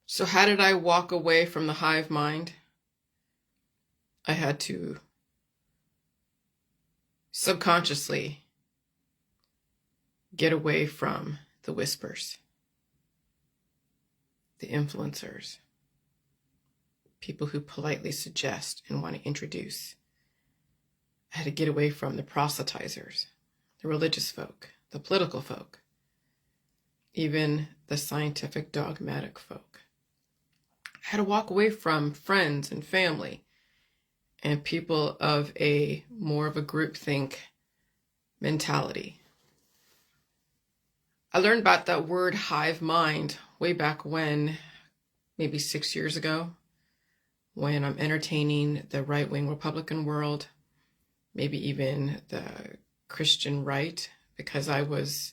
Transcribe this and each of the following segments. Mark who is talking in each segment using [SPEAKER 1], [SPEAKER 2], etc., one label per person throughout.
[SPEAKER 1] So how did I walk away from the hive mind? I had to subconsciously get away from the whispers, the influencers, people who politely suggest and want to introduce. I had to get away from the proselytizers, the religious folk, the political folk, even the scientific dogmatic folk. I had to walk away from friends and family and people of more of a groupthink mentality. I learned about that word hive mind way back when, maybe 6 years ago, when I'm entertaining the right-wing Republican world, maybe even the Christian right, because I was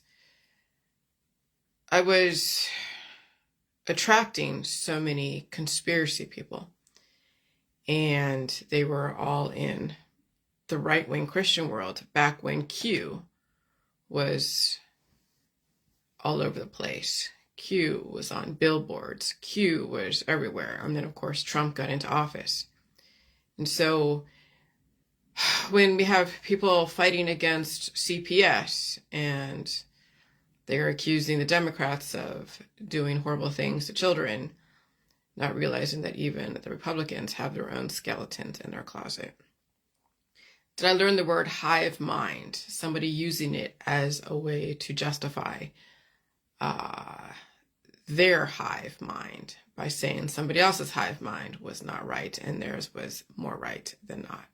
[SPEAKER 1] attracting so many conspiracy people, and they were all in the right-wing Christian world back when Q was all over the place. Q was on billboards. Q was everywhere. And then, of course, Trump got into office. And so when we have people fighting against CPS and they're accusing the Democrats of doing horrible things to children, not realizing that even the Republicans have their own skeletons in their closet. Did I learn the word hive mind? Somebody using it as a way to justify their hive mind by saying somebody else's hive mind was not right and theirs was more right than not.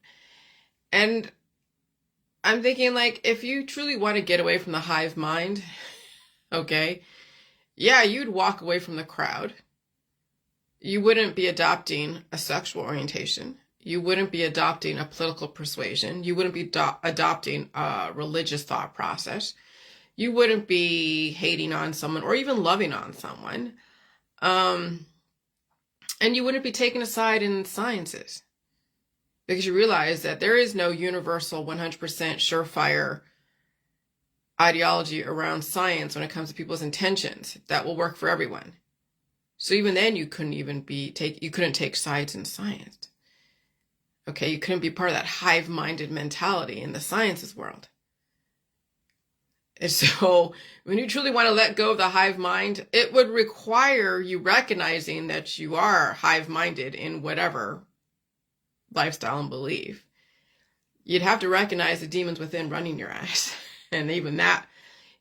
[SPEAKER 1] And I'm thinking, like, if you truly want to get away from the hive mind, okay, yeah, you'd walk away from the crowd. You wouldn't be adopting a sexual orientation. You wouldn't be adopting a political persuasion. You wouldn't be adopting a religious thought process. You wouldn't be hating on someone or even loving on someone. And you wouldn't be taking a side in sciences, because you realize that there is no universal 100% surefire ideology around science when it comes to people's intentions that will work for everyone. So even then you couldn't take sides in science. Okay, you couldn't be part of that hive-minded mentality in the sciences world. And so when you truly want to let go of the hive mind, it would require you recognizing that you are hive-minded in whatever lifestyle and belief. You'd have to recognize the demons within running your ass. And even that,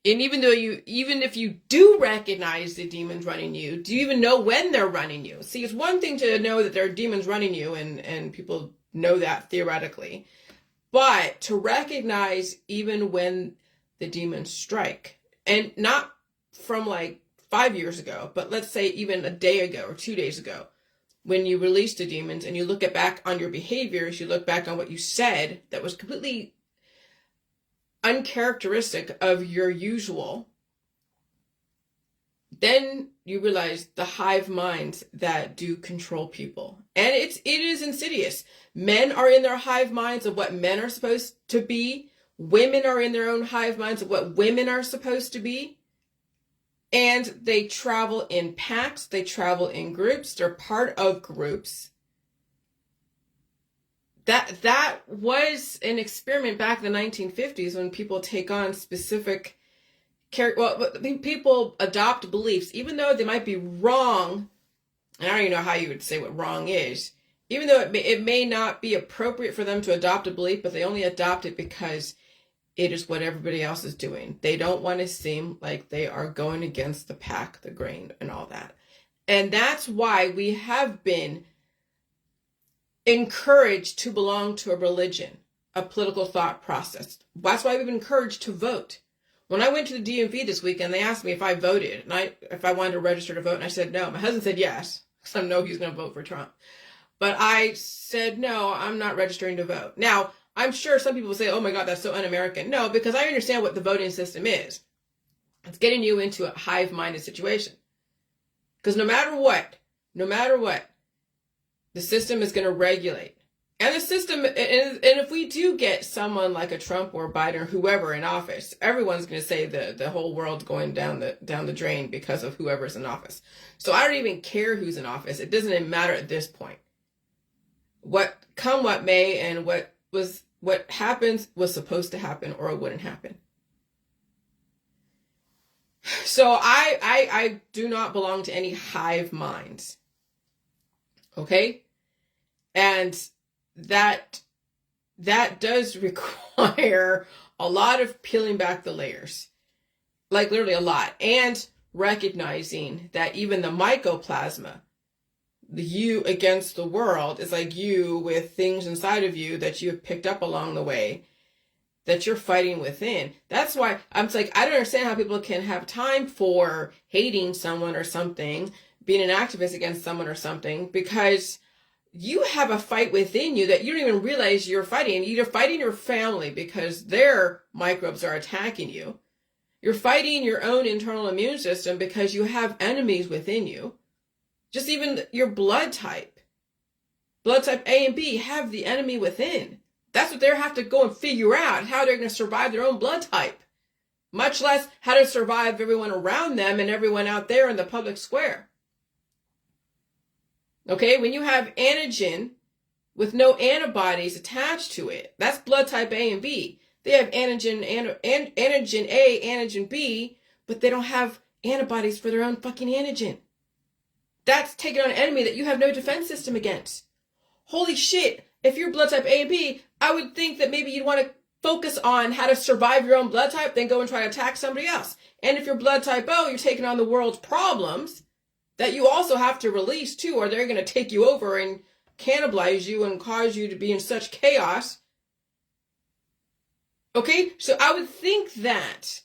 [SPEAKER 1] and even if you do recognize the demons running you, do you even know when they're running you? See, it's one thing to know that there are demons running you, and people know that theoretically, but to recognize even when the demons strike, and not from like 5 years ago, but let's say even a day ago or 2 days ago, when you released the demons and you look back on your behaviors, you look back on what you said that was completely uncharacteristic of your usual, then you realize the hive minds that do control people. And it is insidious. Men are in their hive minds of what men are supposed to be. Women are in their own hive minds of what women are supposed to be. And they travel in packs. They travel in groups. They're part of groups. That was an experiment back in the 1950s when people take on specific people adopt beliefs, even though they might be wrong. And I don't even know how you would say what wrong is. Even though it may not be appropriate for them to adopt a belief, but they only adopt it because it is what everybody else is doing. They don't want to seem like they are going against the pack, the grain, and all that. And that's why we have been encouraged to belong to a religion, a political thought process. That's why we've been encouraged to vote. When I went to the DMV this weekend, they asked me if I voted, and if I wanted to register to vote, and I said no. My husband said yes, because I know he's going to vote for Trump. But I said no, I'm not registering to vote. Now, I'm sure some people will say, oh my God, that's so un-American. No, because I understand what the voting system is. It's getting you into a hive-minded situation. Because no matter what, the system is going to regulate. And the system, and if we do get someone like a Trump or Biden or whoever in office, everyone's going to say the whole world's going down the drain because of whoever's in office. So I don't even care who's in office. It doesn't even matter at this point. What may, and what happens was supposed to happen, or it wouldn't happen. So I do not belong to any hive minds. Okay? And that does require a lot of peeling back the layers, like literally a lot, and recognizing that even the mycoplasma, the you against the world, is like you with things inside of you that you have picked up along the way that you're fighting within. That's why I'm like, I don't understand how people can have time for hating someone or something, being an activist against someone or something, because you have a fight within you that you don't even realize you're fighting. You're fighting your family because their microbes are attacking you. You're fighting your own internal immune system because you have enemies within you. Just even your blood type A and B, have the enemy within. That's what they have to go and figure out, how they're going to survive their own blood type. Much less how to survive everyone around them and everyone out there in the public square. Okay, when you have antigen with no antibodies attached to it, that's blood type A and B. They have antigen A, antigen B, but they don't have antibodies for their own fucking antigen. That's taking on an enemy that you have no defense system against. Holy shit, if you're blood type A and B, I would think that maybe you'd want to focus on how to survive your own blood type, then go and try to attack somebody else. And if you're blood type O, you're taking on the world's problems that you also have to release too, or they're going to take you over and cannibalize you and cause you to be in such chaos. Okay, so I would think that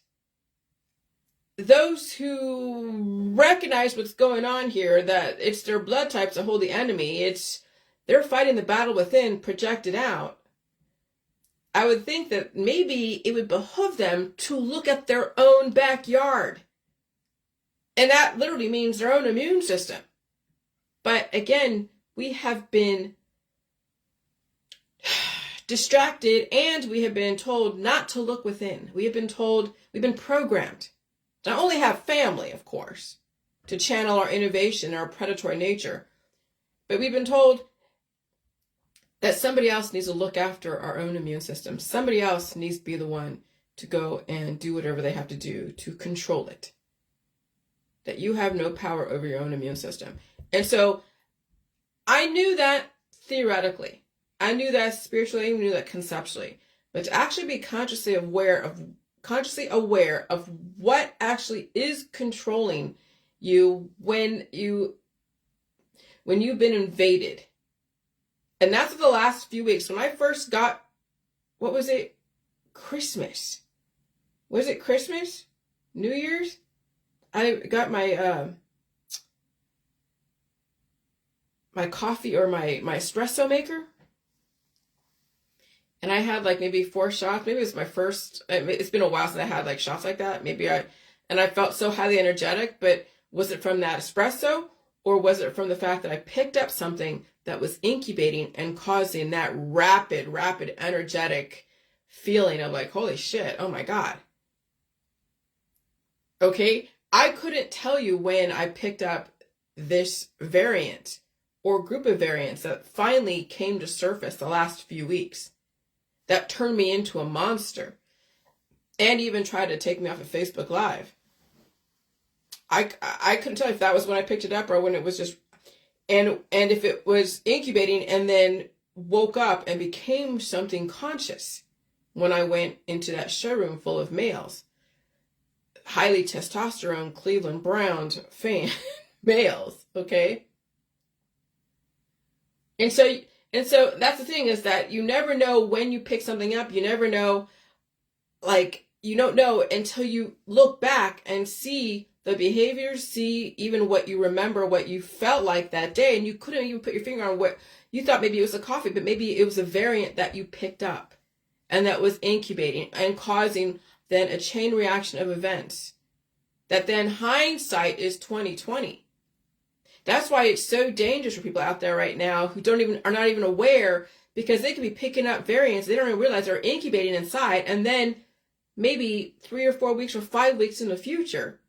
[SPEAKER 1] those who recognize what's going on here, that it's their blood types that hold the enemy, they're fighting the battle within, projected out. I would think that maybe it would behoove them to look at their own backyard. And that literally means their own immune system. But again, we have been distracted, and we have been told not to look within. We've been programmed to not only have family, of course, to channel our innovation, our predatory nature, but we've been told that somebody else needs to look after our own immune system. Somebody else needs to be the one to go and do whatever they have to do to control it. That you have no power over your own immune system. And so I knew that theoretically. I knew that spiritually, I knew that conceptually. But to actually be consciously aware of what actually is controlling you when you've been invaded. And that's the last few weeks. When I first got, what was it? Christmas. Was it Christmas? New Year's? I got my my coffee, or my espresso maker. And I had like maybe 4 shots. Maybe it was my first. It's been a while since I had like shots like that. And I felt so highly energetic. But was it from that espresso, or was it from the fact that I picked up something that was incubating and causing that rapid energetic feeling of like, holy shit, oh my God. Okay, I couldn't tell you when I picked up this variant or group of variants that finally came to surface the last few weeks that turned me into a monster and even tried to take me off of Facebook Live. I couldn't tell if that was when I picked it up or when it was just, and if it was incubating and then woke up and became something conscious when I went into that showroom full of males. Highly testosterone, Cleveland Browns fan males, okay? And so that's the thing, is that you never know when you pick something up. You never know, like, you don't know until you look back and see the behaviors, see even what you remember, what you felt like that day, and you couldn't even put your finger on what you thought. Maybe it was a coffee, but maybe it was a variant that you picked up and that was incubating and causing then a chain reaction of events that then hindsight is 2020. That's why it's so dangerous for people out there right now who are not even aware because they could be picking up variants they don't even realize are incubating inside, and then maybe 3 or 4 weeks or 5 weeks in the future,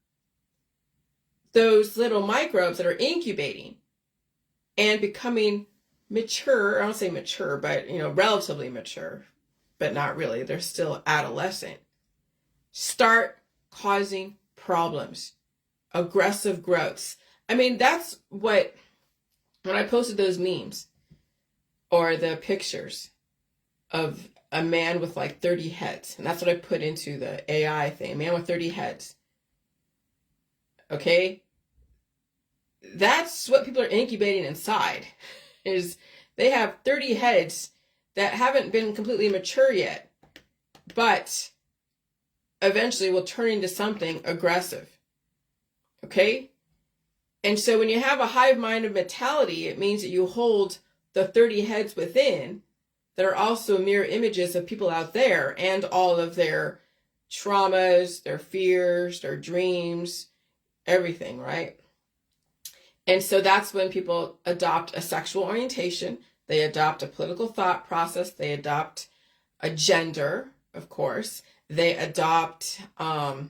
[SPEAKER 1] those little microbes that are incubating and becoming mature, I don't say mature, but relatively mature, but not really, they're still adolescent, start causing problems, aggressive growths. I mean, that's what, when I posted those memes or the pictures of a man with like 30 heads, and that's what I put into the AI thing, a man with 30 heads. Okay? That's what people are incubating inside, is they have 30 heads that haven't been completely mature yet, but eventually will turn into something aggressive. Okay? And so when you have a hive mind of mentality, it means that you hold the 30 heads within that are also mirror images of people out there and all of their traumas, their fears, their dreams, everything, right? And so that's when people adopt a sexual orientation, they adopt a political thought process, they adopt a gender, of course, they adopt a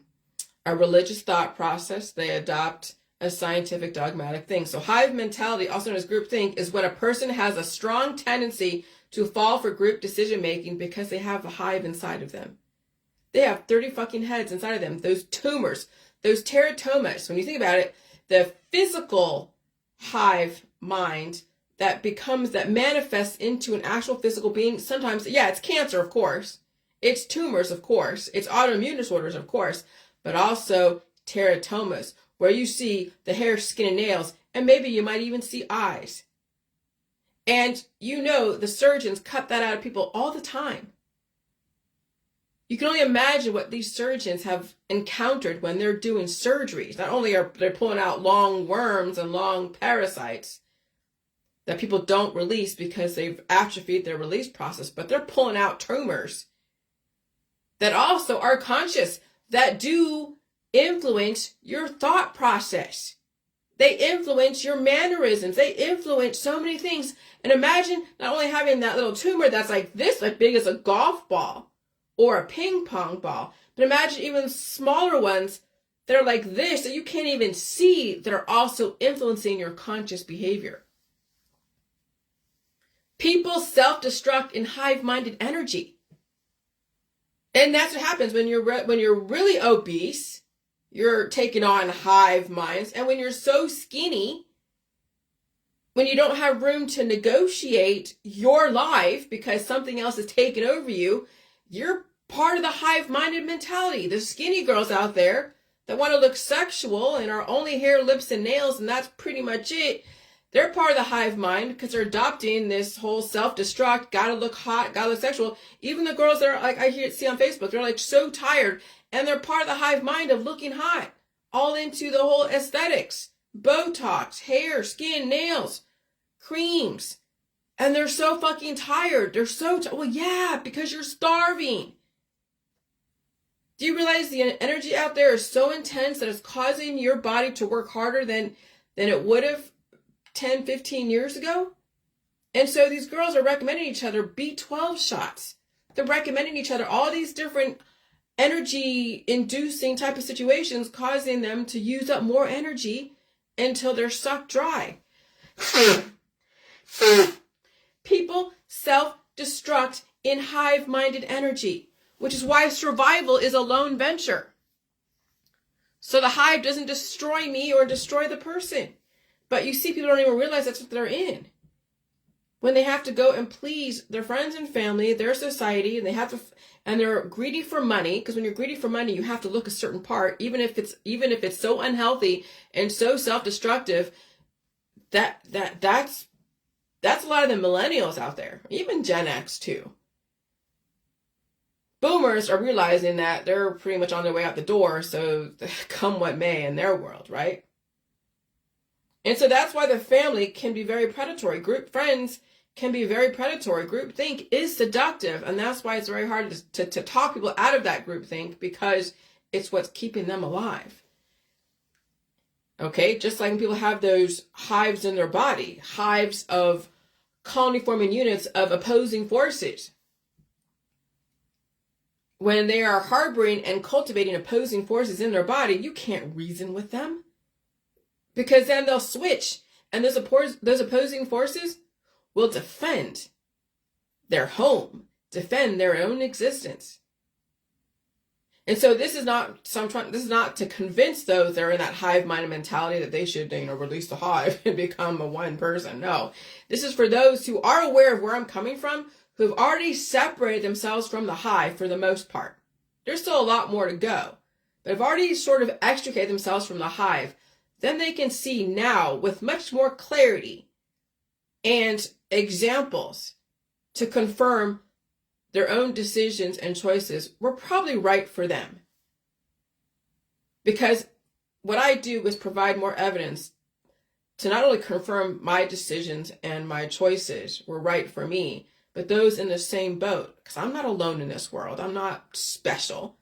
[SPEAKER 1] religious thought process, they adopt a scientific dogmatic thing. So hive mentality, also known as groupthink, is when a person has a strong tendency to fall for group decision making because they have a hive inside of them. They have 30 fucking heads inside of them. Those tumors, those teratomas, when you think about it, the physical hive mind that manifests into an actual physical being, sometimes, yeah, it's cancer, of course. It's tumors, of course. It's autoimmune disorders, of course. But also teratomas, where you see the hair, skin, and nails, and maybe you might even see eyes. And the surgeons cut that out of people all the time. You can only imagine what these surgeons have encountered when they're doing surgeries. Not only are they pulling out long worms and long parasites that people don't release because they've atrophied their release process, but they're pulling out tumors that also are conscious, that do influence your thought process. They influence your mannerisms. They influence so many things. And imagine not only having that little tumor that's like this, like big as a golf ball or a ping pong ball, but imagine even smaller ones that are like this that you can't even see, that are also influencing your conscious behavior. People self-destruct in hive-minded energy. And that's what happens when you're really obese. You're taking on hive minds. And when you're so skinny, when you don't have room to negotiate your life because something else is taking over you, you're part of the hive-minded mentality. The skinny girls out there that want to look sexual and are only hair, lips, and nails, and that's pretty much it. They're part of the hive mind because they're adopting this whole self-destruct, gotta look hot, gotta look sexual. Even the girls that are like, I see on Facebook, they're like so tired, and they're part of the hive mind of looking hot, all into the whole aesthetics, Botox, hair, skin, nails, creams, and they're so fucking tired. They're so well, yeah, because you're starving. Do you realize the energy out there is so intense that it's causing your body to work harder than it would have 10, 15 years ago? And so these girls are recommending each other B12 shots. They're recommending each other all these different energy-inducing type of situations, causing them to use up more energy until they're sucked dry. People self-destruct in hive-minded energy, which is why survival is a lone venture. So the hive doesn't destroy me or destroy the person. But you see, people don't even realize that's what they're in. When they have to go and please their friends and family, their society, and they're greedy for money, because when you're greedy for money, you have to look a certain part, even if it's so unhealthy and so self-destructive. That's a lot of the millennials out there, even Gen X too. Boomers are realizing that they're pretty much on their way out the door, so come what may in their world, right? And so that's why the family can be very predatory. Group friends can be very predatory. Groupthink is seductive, and that's why it's very hard to talk people out of that groupthink, because it's what's keeping them alive. Okay, just like when people have those hives in their body, hives of colony forming units of opposing forces. When they are harboring and cultivating opposing forces in their body, you can't reason with them, because then they'll switch, and those opposing forces will defend their home, defend their own existence. And so this is not to convince those that are in that hive mind mentality that they should, release the hive and become a one person. No, this is for those who are aware of where I'm coming from, who have already separated themselves from the hive for the most part. There's still a lot more to go, but have already sort of extricated themselves from the hive. Then they can see now with much more clarity and examples to confirm their own decisions and choices were probably right for them. Because what I do is provide more evidence to not only confirm my decisions and my choices were right for me, but those in the same boat. Because I'm not alone in this world. I'm not special.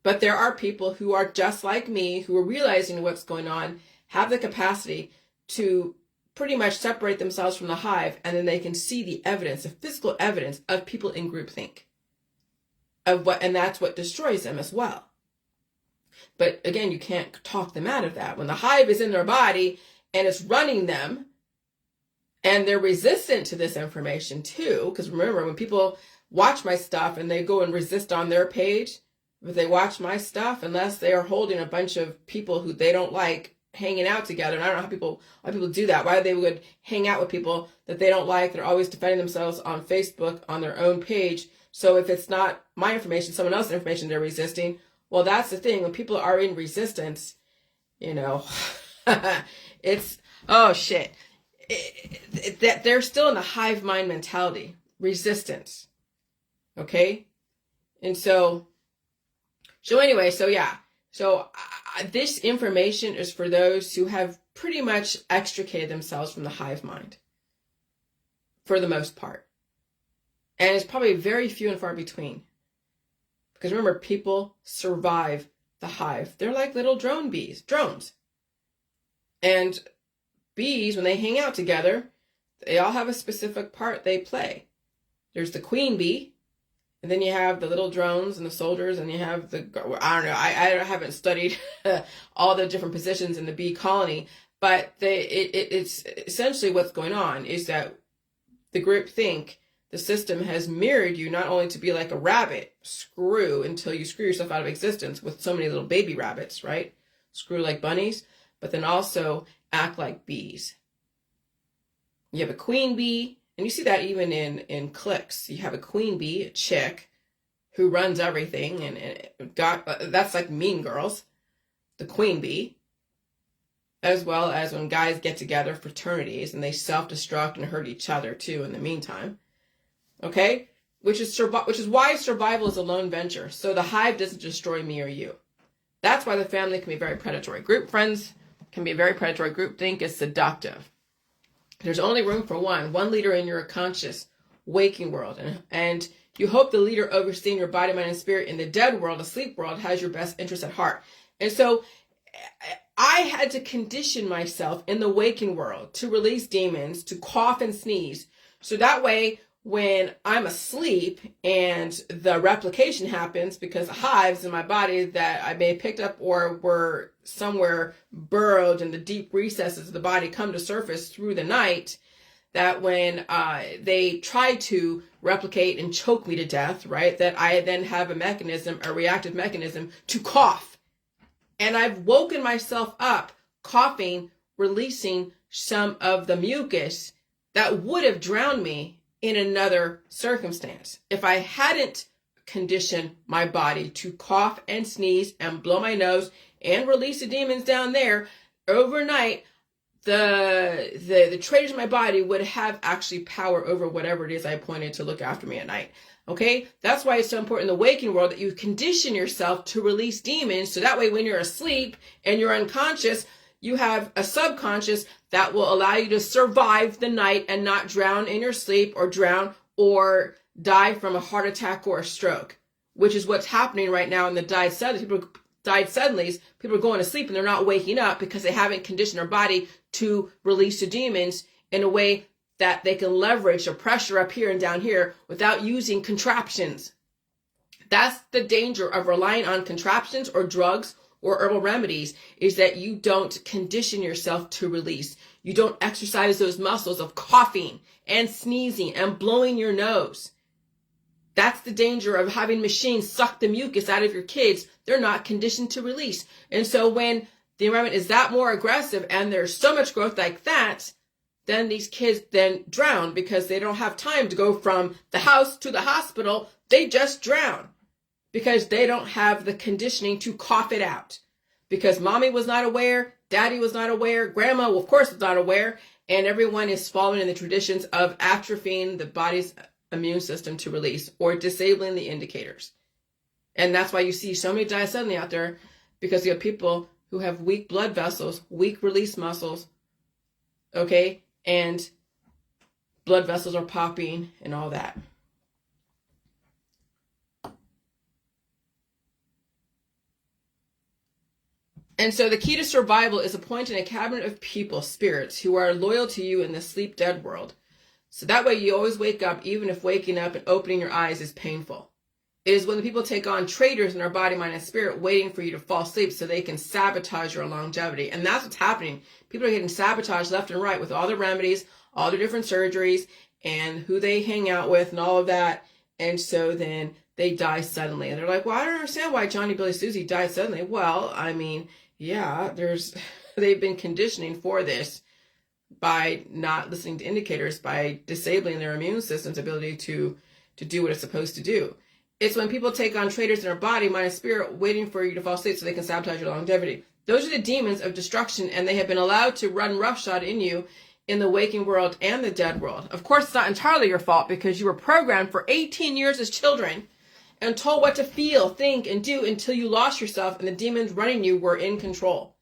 [SPEAKER 1] But there are people who are just like me, who are realizing what's going on, have the capacity to pretty much separate themselves from the hive, and then they can see the evidence, the physical evidence of people in groupthink. And that's what destroys them as well. But again, you can't talk them out of that. When the hive is in their body and it's running them, and they're resistant to this information too, because remember, when people watch my stuff and they go and resist on their page, if they watch my stuff, unless they are holding a bunch of people who they don't like hanging out together, and I don't know why people do that, why they would hang out with people that they don't like. They're always defending themselves on Facebook on their own page. So if it's not my information, someone else's information they're resisting, well, that's the thing. When people are in resistance, it's, oh shit. That they're still in the hive mind mentality, resistance. Okay? And so anyway, this information is for those who have pretty much extricated themselves from the hive mind, for the most part. And it's probably very few and far between. Because remember, people survive the hive. They're like little drones. And bees, when they hang out together, they all have a specific part they play. There's the queen bee, and then you have the little drones and the soldiers, and you have I don't know, I haven't studied all the different positions in the bee colony, but it's essentially what's going on is that the group think the system has mirrored you not only to be like a rabbit, screw until you screw yourself out of existence with so many little baby rabbits, right? Screw like bunnies, but then also act like bees. You have a queen bee, and you see that even in cliques. You have a queen bee, a chick, who runs everything, and that's like Mean Girls, the queen bee, as well as when guys get together, fraternities, and they self-destruct and hurt each other too in the meantime. Okay? Which is why survival is a lone venture. So the hive doesn't destroy me or you. That's why the family can be very predatory. Group friends can be very predatory. Groupthink is seductive. There's only room for one leader in your conscious waking world. And you hope the leader overseeing your body, mind, and spirit in the dead world, the sleep world, has your best interest at heart. And so I had to condition myself in the waking world to release demons, to cough and sneeze. So that way, when I'm asleep and the replication happens, because the hives in my body that I may have picked up or were somewhere burrowed in the deep recesses of the body come to surface through the night, that when they try to replicate and choke me to death, right, that I then have a reactive mechanism to cough. And I've woken myself up coughing, releasing some of the mucus that would have drowned me in another circumstance. If I hadn't conditioned my body to cough and sneeze and blow my nose and release the demons down there, overnight, the traitors in my body would have actually power over whatever it is I appointed to look after me at night. Okay? That's why it's so important in the waking world that you condition yourself to release demons, so that way when you're asleep and you're unconscious, you have a subconscious that will allow you to survive the night and not drown in your sleep or drown or die from a heart attack or a stroke, which is what's happening right now in the died suddenly. People died suddenly. People are going to sleep and they're not waking up because they haven't conditioned their body to release the demons in a way that they can leverage the pressure up here and down here without using contraptions. That's the danger of relying on contraptions or drugs or herbal remedies, is that you don't condition yourself to release. You don't exercise those muscles of coughing and sneezing and blowing your nose. That's the danger of having machines suck the mucus out of your kids. They're not conditioned to release. And so when the environment is that more aggressive and there's so much growth like that, then these kids then drown because they don't have time to go from the house to the hospital. They just drown because they don't have the conditioning to cough it out. Because mommy was not aware, daddy was not aware, grandma, of course, was not aware, and everyone is following in the traditions of atrophying the body's immune system to release or disabling the indicators. And that's why you see so many die suddenly out there, because you have people who have weak blood vessels, weak release muscles, okay, and blood vessels are popping and all that. And so the key to survival is appointing a cabinet of people, spirits, who are loyal to you in the sleep dead world. So that way you always wake up, even if waking up and opening your eyes is painful. It is when the people take on traitors in their body, mind, and spirit, waiting for you to fall asleep so they can sabotage your longevity. And that's what's happening. People are getting sabotaged left and right with all the remedies, all the different surgeries, and who they hang out with and all of that. And so then they die suddenly. And they're like, well, I don't understand why Johnny, Billy, Susie died suddenly. Well, I mean, yeah, they've been conditioning for this by not listening to indicators, by disabling their immune system's ability to do what it's supposed to do. It's when people take on traitors in their body, mind, and spirit, waiting for you to fall asleep so they can sabotage your longevity. Those are the demons of destruction, and they have been allowed to run roughshod in you in the waking world and the dead world. Of course, it's not entirely your fault, because you were programmed for 18 years as children and told what to feel, think, and do until you lost yourself and the demons running you were in control.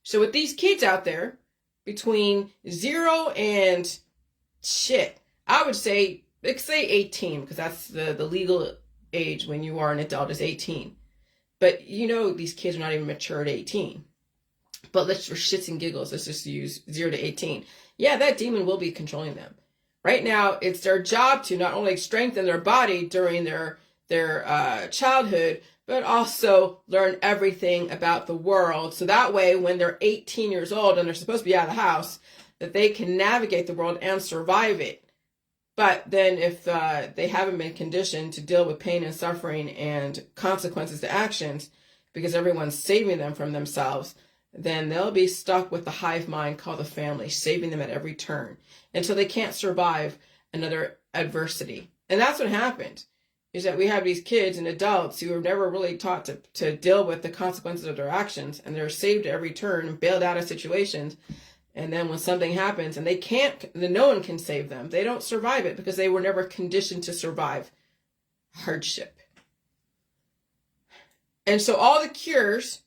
[SPEAKER 1] So with these kids out there, between 0 and I would say, let's say 18, because that's the legal age when you are an adult is 18. But you know these kids are not even mature at 18. But let's, for shits and giggles, let's just use 0 to 18. Yeah, that demon will be controlling them. Right now, it's their job to not only strengthen their body during their childhood, but also learn everything about the world. So that way, when they're 18 years old and they're supposed to be out of the house, that they can navigate the world and survive it. But then if they haven't been conditioned to deal with pain and suffering and consequences to actions, because everyone's saving them from themselves, then they'll be stuck with the hive mind called the family, saving them at every turn until they can't survive another adversity. And that's what happened, is that we have these kids and adults who are never really taught to deal with the consequences of their actions, and they're saved at every turn and bailed out of situations. And then when something happens and no one can save them, they don't survive it because they were never conditioned to survive hardship. And so all the cures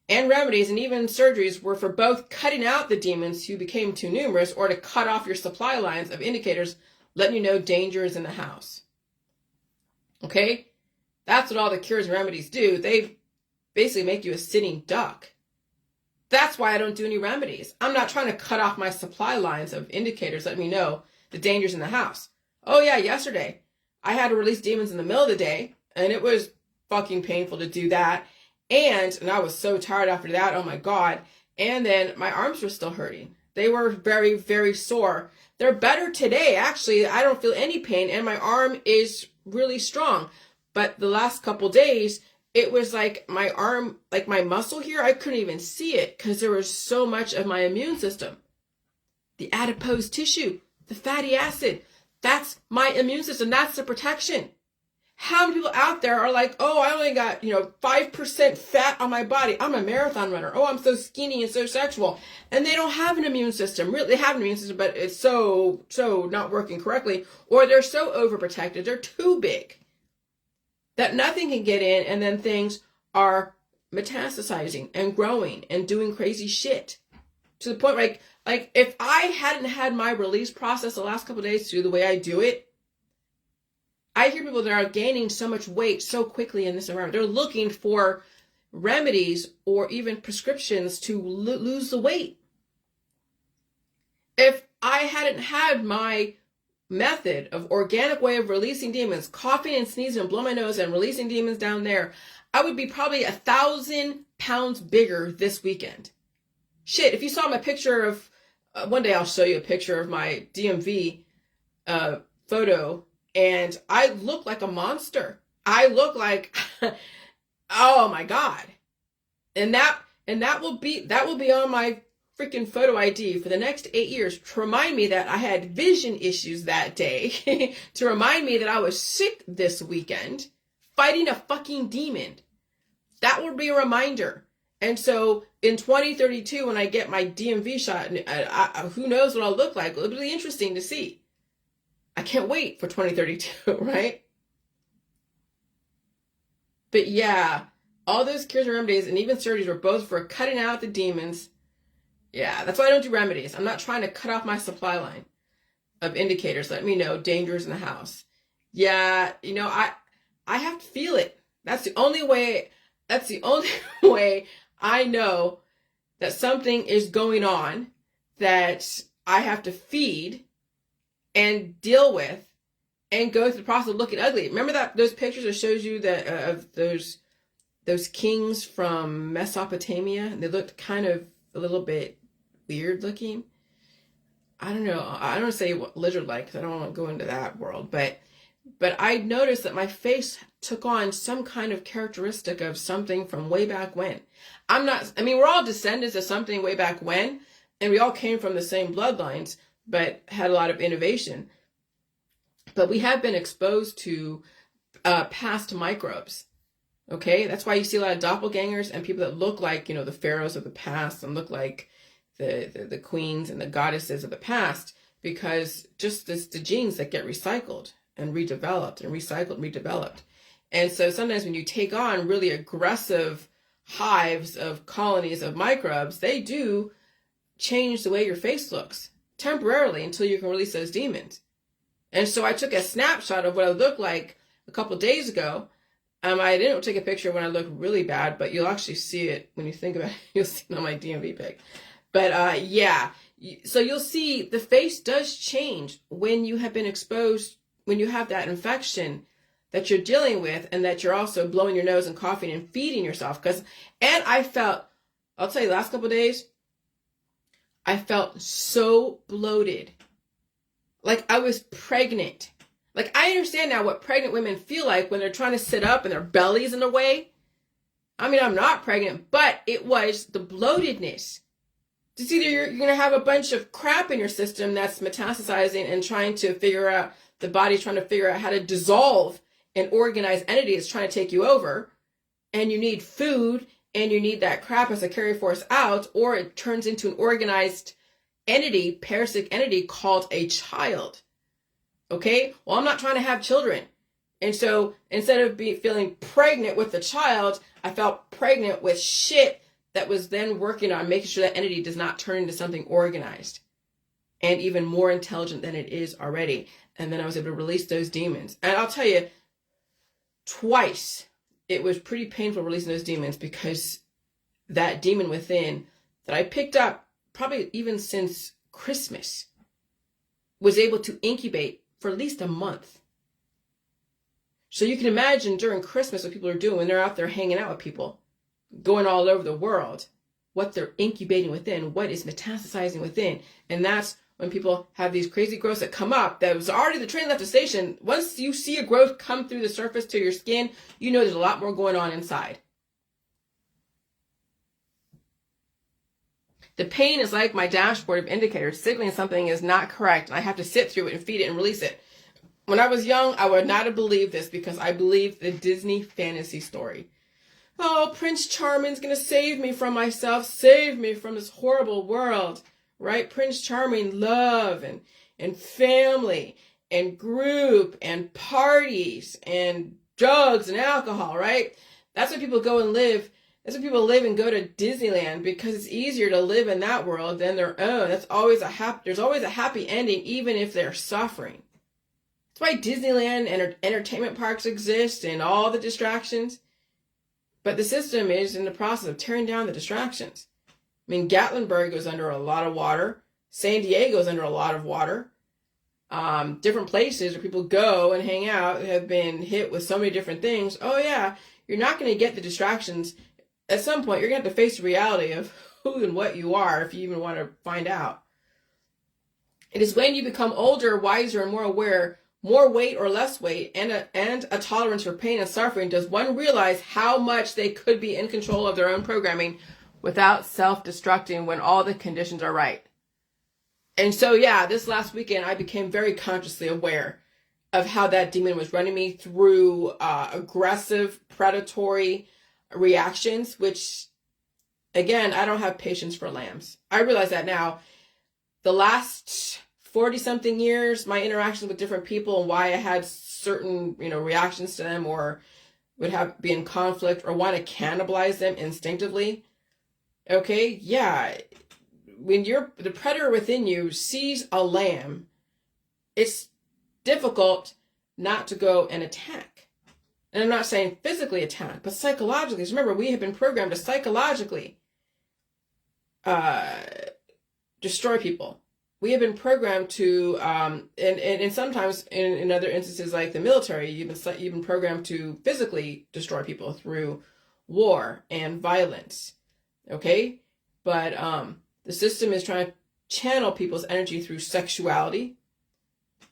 [SPEAKER 1] and remedies and even surgeries were for both cutting out the demons who became too numerous, or to cut off your supply lines of indicators letting you know danger is in the house. Okay? That's what all the cures and remedies do. They basically make you a sitting duck. That's why I don't do any remedies. I'm not trying to cut off my supply lines of indicators letting me know the danger's in the house. Oh yeah, yesterday I had to release demons in the middle of the day, and it was fucking painful to do that. And I was so tired after that, oh my God. And then my arms were still hurting. They were very, very sore. They're better today, actually. I don't feel any pain, and my arm is really strong. But the last couple days, it was like my arm, like my muscle here, I couldn't even see it because there was so much of my immune system. The adipose tissue, the fatty acid, that's my immune system. That's the protection. How many people out there are like, oh, I only got, 5% fat on my body. I'm a marathon runner. Oh, I'm so skinny and so sexual. And they don't have an immune system. Really, they have an immune system, but it's so not working correctly. Or they're so overprotected. They're too big that nothing can get in, and then things are metastasizing and growing and doing crazy shit. To the point where, like if I hadn't had my release process the last couple of days to do the way I do it, I hear people that are gaining so much weight so quickly in this environment. They're looking for remedies or even prescriptions to lose the weight. If I hadn't had my method of organic way of releasing demons, coughing and sneezing and blowing my nose and releasing demons down there, I would be probably 1,000 pounds bigger this weekend. Shit, if you saw my picture of, one day I'll show you a picture of my DMV photo, and I look like a monster. I look like, oh my God. And that will be on my freaking photo ID for the next 8 years to remind me that I had vision issues that day, to remind me that I was sick this weekend fighting a fucking demon. That will be a reminder. And so in 2032, when I get my DMV shot, who knows what I'll look like? It'll be interesting to see. I can't wait for 2032, right? But yeah, all those cures and remedies and even surgeries were both for cutting out the demons. Yeah, that's why I don't do remedies. I'm not trying to cut off my supply line of indicators. Let me know dangers in the house. Yeah, I have to feel it. That's the only way I know that something is going on that I have to feed and deal with and go through the process of looking ugly. Remember those pictures that shows you that of those kings from Mesopotamia? And they looked kind of a little bit weird looking. I don't know. I don't want to say lizard-like because I don't want to go into that world. But I noticed that my face took on some kind of characteristic of something from way back when. We're all descendants of something way back when, and we all came from the same bloodlines, but had a lot of innovation. But we have been exposed to past microbes. Okay, that's why you see a lot of doppelgangers and people that look like, the pharaohs of the past and look like the queens and the goddesses of the past, because just the genes that get recycled and redeveloped and recycled and redeveloped. And so sometimes when you take on really aggressive hives of colonies of microbes, they do change the way your face looks temporarily until you can release those demons. And so I took a snapshot of what I looked like a couple days ago. I didn't take a picture when I look really bad, but you'll actually see it when you think about it. You'll see it on my DMV pic. But yeah, so you'll see the face does change when you have been exposed, when you have that infection that you're dealing with, and that you're also blowing your nose and coughing and feeding yourself. I'll tell you, the last couple of days, I felt so bloated. Like I was pregnant. Like I understand now what pregnant women feel like when they're trying to sit up and their belly's in the way. I'm not pregnant, but it was the bloatedness. It's either you're going to have a bunch of crap in your system that's metastasizing and trying to figure out, the body's trying to figure out how to dissolve an organized entity that's trying to take you over, and you need food and you need that crap as a carry force out, or it turns into an organized entity, parasitic entity called a child. Okay? Well, I'm not trying to have children. And so instead of feeling pregnant with the child, I felt pregnant with shit that was then working on making sure that entity does not turn into something organized and even more intelligent than it is already. And then I was able to release those demons. And I'll tell you, twice it was pretty painful releasing those demons, because that demon within that I picked up probably even since Christmas was able to incubate for at least a month. So you can imagine during Christmas what people are doing when they're out there hanging out with people, going all over the world, what they're incubating within, what is metastasizing within. And that's when people have these crazy growths that come up that was already the train left the station. Once you see a growth come through the surface to your skin, you know there's a lot more going on inside. The pain is like my dashboard of indicators signaling something is not correct, and I have to sit through it and feed it and release it. When I was young, I would not have believed this, because I believed the Disney fantasy story. Oh, Prince Charming's going to save me from myself, save me from this horrible world, right? Prince Charming, love and family and group and parties and drugs and alcohol, right? That's why people go and live. That's why people live and go to Disneyland, because it's easier to live in that world than their own. There's always a happy ending, even if they're suffering. That's why Disneyland and entertainment parks exist and all the distractions. But the system is in the process of tearing down the distractions. Gatlinburg goes under a lot of water. San Diego's under a lot of water. Different places where people go and hang out have been hit with so many different things. Oh yeah, you're not going to get the distractions. At some point, you're going to have to face the reality of who and what you are if you even want to find out. It is when you become older, wiser, and more aware, more weight or less weight, and a tolerance for pain and suffering, does one realize how much they could be in control of their own programming without self-destructing when all the conditions are right. And so, yeah, this last weekend, I became very consciously aware of how that demon was running me through aggressive, predatory reactions, which, again, I don't have patience for lambs. I realize that now. The last 40-something years, my interactions with different people and why I had certain, reactions to them or would be in conflict or want to cannibalize them instinctively. Okay, yeah. When the predator within you sees a lamb, it's difficult not to go and attack. And I'm not saying physically attack, but psychologically. Remember, we have been programmed to psychologically destroy people. We have been programmed to, and sometimes in other instances like the military, you've been programmed to physically destroy people through war and violence. Okay, but the system is trying to channel people's energy through sexuality,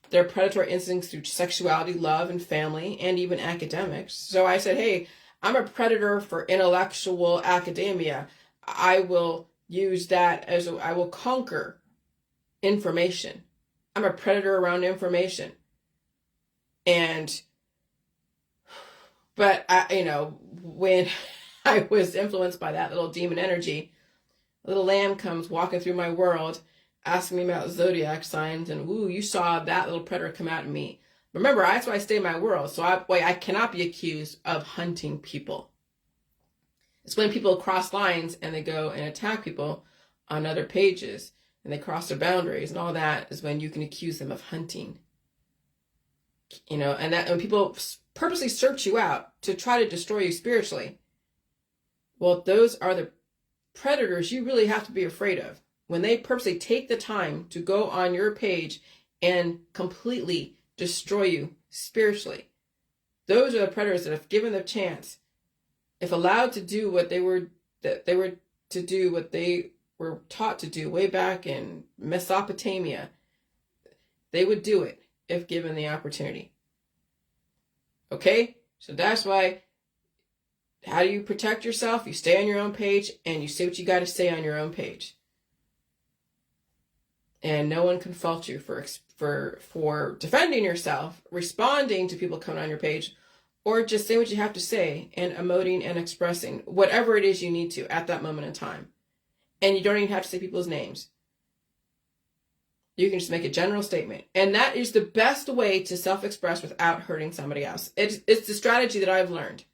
[SPEAKER 1] their predatory instincts through sexuality, love, and family, and even academics. So I said, hey, I'm a predator for intellectual academia. I will use that I will conquer information. I'm a predator around information. But when I was influenced by that little demon energy, a little lamb comes walking through my world, asking me about zodiac signs, and ooh, you saw that little predator come out of me. Remember, that's why I stay in my world. So I cannot be accused of hunting people. It's when people cross lines and they go and attack people on other pages and they cross their boundaries and all that is when you can accuse them of hunting. And that when people purposely search you out to try to destroy you spiritually, well, those are the predators you really have to be afraid of. When they purposely take the time to go on your page and completely destroy you spiritually, those are the predators that, if given the chance, if allowed to do what they were taught to do way back in Mesopotamia, they would do it if given the opportunity. Okay? So that's why, how do you protect yourself? You stay on your own page and you say what you got to say on your own page. And no one can fault you for defending yourself, responding to people coming on your page, or just say what you have to say and emoting and expressing whatever it is you need to at that moment in time. And you don't even have to say people's names. You can just make a general statement. And that is the best way to self-express without hurting somebody else. It's the strategy that I've learned.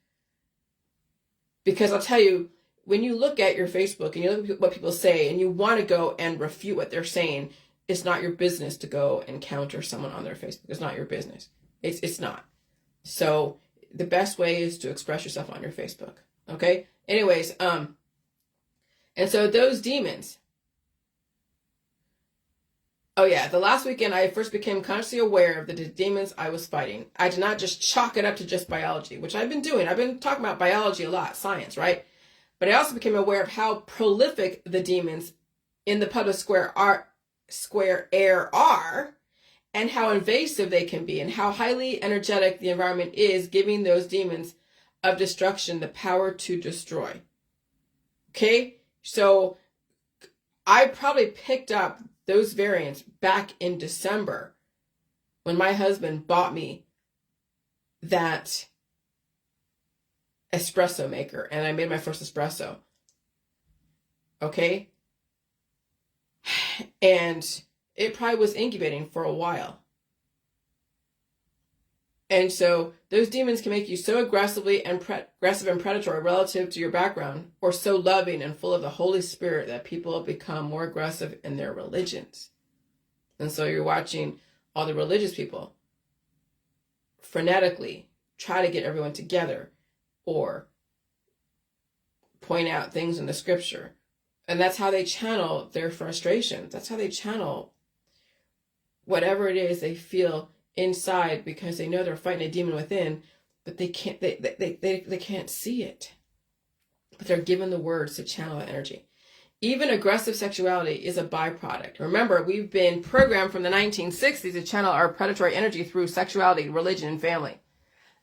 [SPEAKER 1] Because I'll tell you, when you look at your Facebook and you look at what people say and you want to go and refute what they're saying, it's not your business to go and counter someone on their Facebook. It's not your business. It's not. So the best way is to express yourself on your Facebook. Okay? Anyways, and so those demons. Oh yeah, the last weekend I first became consciously aware of the demons I was fighting. I did not just chalk it up to just biology, which I've been doing. I've been talking about biology a lot, science, right? But I also became aware of how prolific the demons in the public square air are, and how invasive they can be, and how highly energetic the environment is, giving those demons of destruction the power to destroy. Okay? So I probably picked up those variants back in December when my husband bought me that espresso maker and I made my first espresso. Okay? And it probably was incubating for a while. And so those demons can make you so aggressive and predatory relative to your background, or so loving and full of the Holy Spirit that people become more aggressive in their religions. And so you're watching all the religious people frenetically try to get everyone together or point out things in the scripture And that's how they channel their frustrations. That's how they channel whatever it is they feel inside, because they know they're fighting a demon within, but they can't see it. But they're given the words to channel that energy. Even aggressive sexuality is a byproduct. Remember, we've been programmed from the 1960s to channel our predatory energy through sexuality, religion, and family.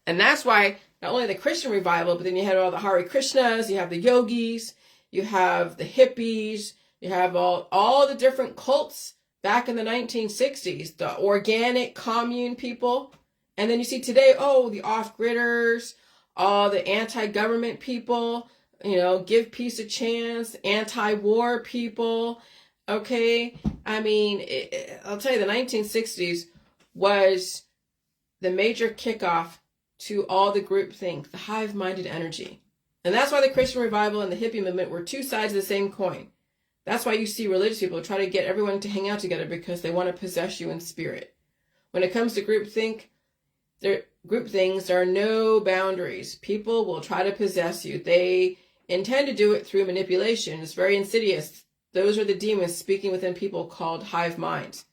[SPEAKER 1] And that's why not only the Christian revival, but then you had all the Hare Krishnas, you have the yogis, you have the hippies, you have all the different cults back in the 1960s, the organic commune people. And then you see today, the off-gridders, all the anti-government people, give peace a chance, anti-war people, okay? I mean, I'll tell you, the 1960s was the major kickoff to all the groupthink, the hive-minded energy. And that's why the Christian revival and the hippie movement were two sides of the same coin. That's why you see religious people try to get everyone to hang out together, because they want to possess you in spirit. When it comes to groupthink, group things, there are no boundaries. People will try to possess you. They intend to do it through manipulation. It's very insidious. Those are the demons speaking within people called hive minds.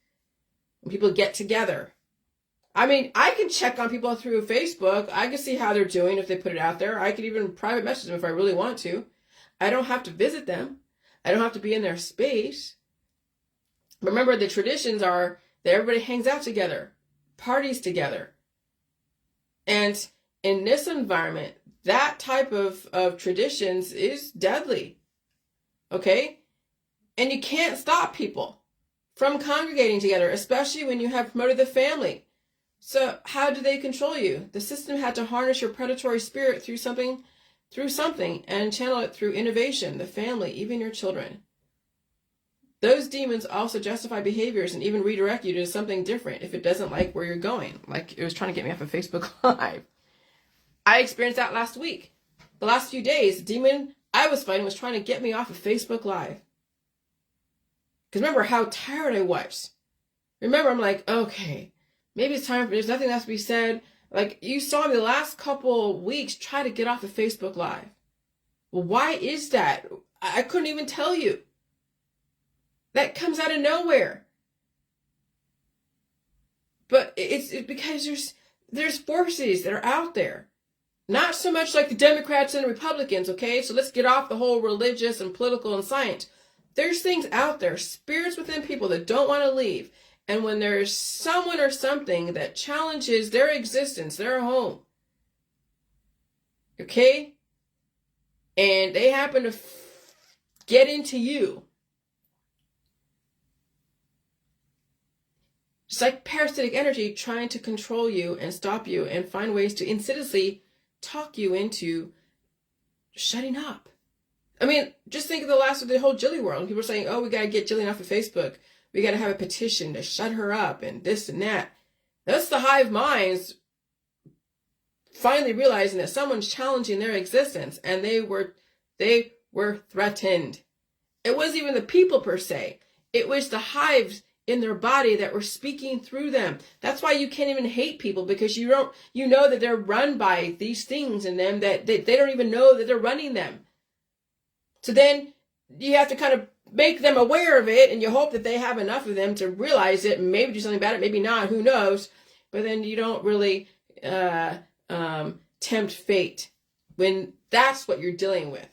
[SPEAKER 1] When people get together. I mean, I can check on people through Facebook. I can see how they're doing if they put it out there. I could even private message them if I really want to. I don't have to visit them. I don't have to be in their space. Remember, the traditions are that everybody hangs out together, parties together. And in this environment, that type of traditions is deadly. Okay? And you can't stop people from congregating together, especially when you have promoted the family. So how do they control you? The system had to harness your predatory spirit through something, and channel it through innovation, the family, even your children. Those demons also justify behaviors and even redirect you to something different if it doesn't like where you're going. Like it was trying to get me off of Facebook Live. I experienced that last week. The last few days, the demon I was fighting was trying to get me off of Facebook Live. Because remember how tired I was. Remember, I'm like, okay, maybe it's time there's nothing else to be said. Like, you saw me the last couple weeks try to get off of Facebook Live. Well, why is that? I couldn't even tell you. That comes out of nowhere. But it's because there's forces that are out there. Not so much like the Democrats and the Republicans, okay? So let's get off the whole religious and political and science. There's things out there, spirits within people that don't want to leave. And when there's someone or something that challenges their existence, their home, okay? And they happen to get into you. It's like parasitic energy trying to control you and stop you and find ways to insidiously talk you into shutting up. I mean, just think of the last of the whole Jilly world. People are saying, we got to get Jillian off of Facebook. We got to have a petition to shut her up and this and that. That's the hive minds finally realizing that someone's challenging their existence, and they were threatened. It wasn't even the people per se. It was the hives in their body that were speaking through them. That's why you can't even hate people, because you know that they're run by these things in them that they don't even know that they're running them. So then you have to kind of make them aware of it, and you hope that they have enough of them to realize it and maybe do something about it, maybe not, who knows. But then you don't really tempt fate when that's what you're dealing with.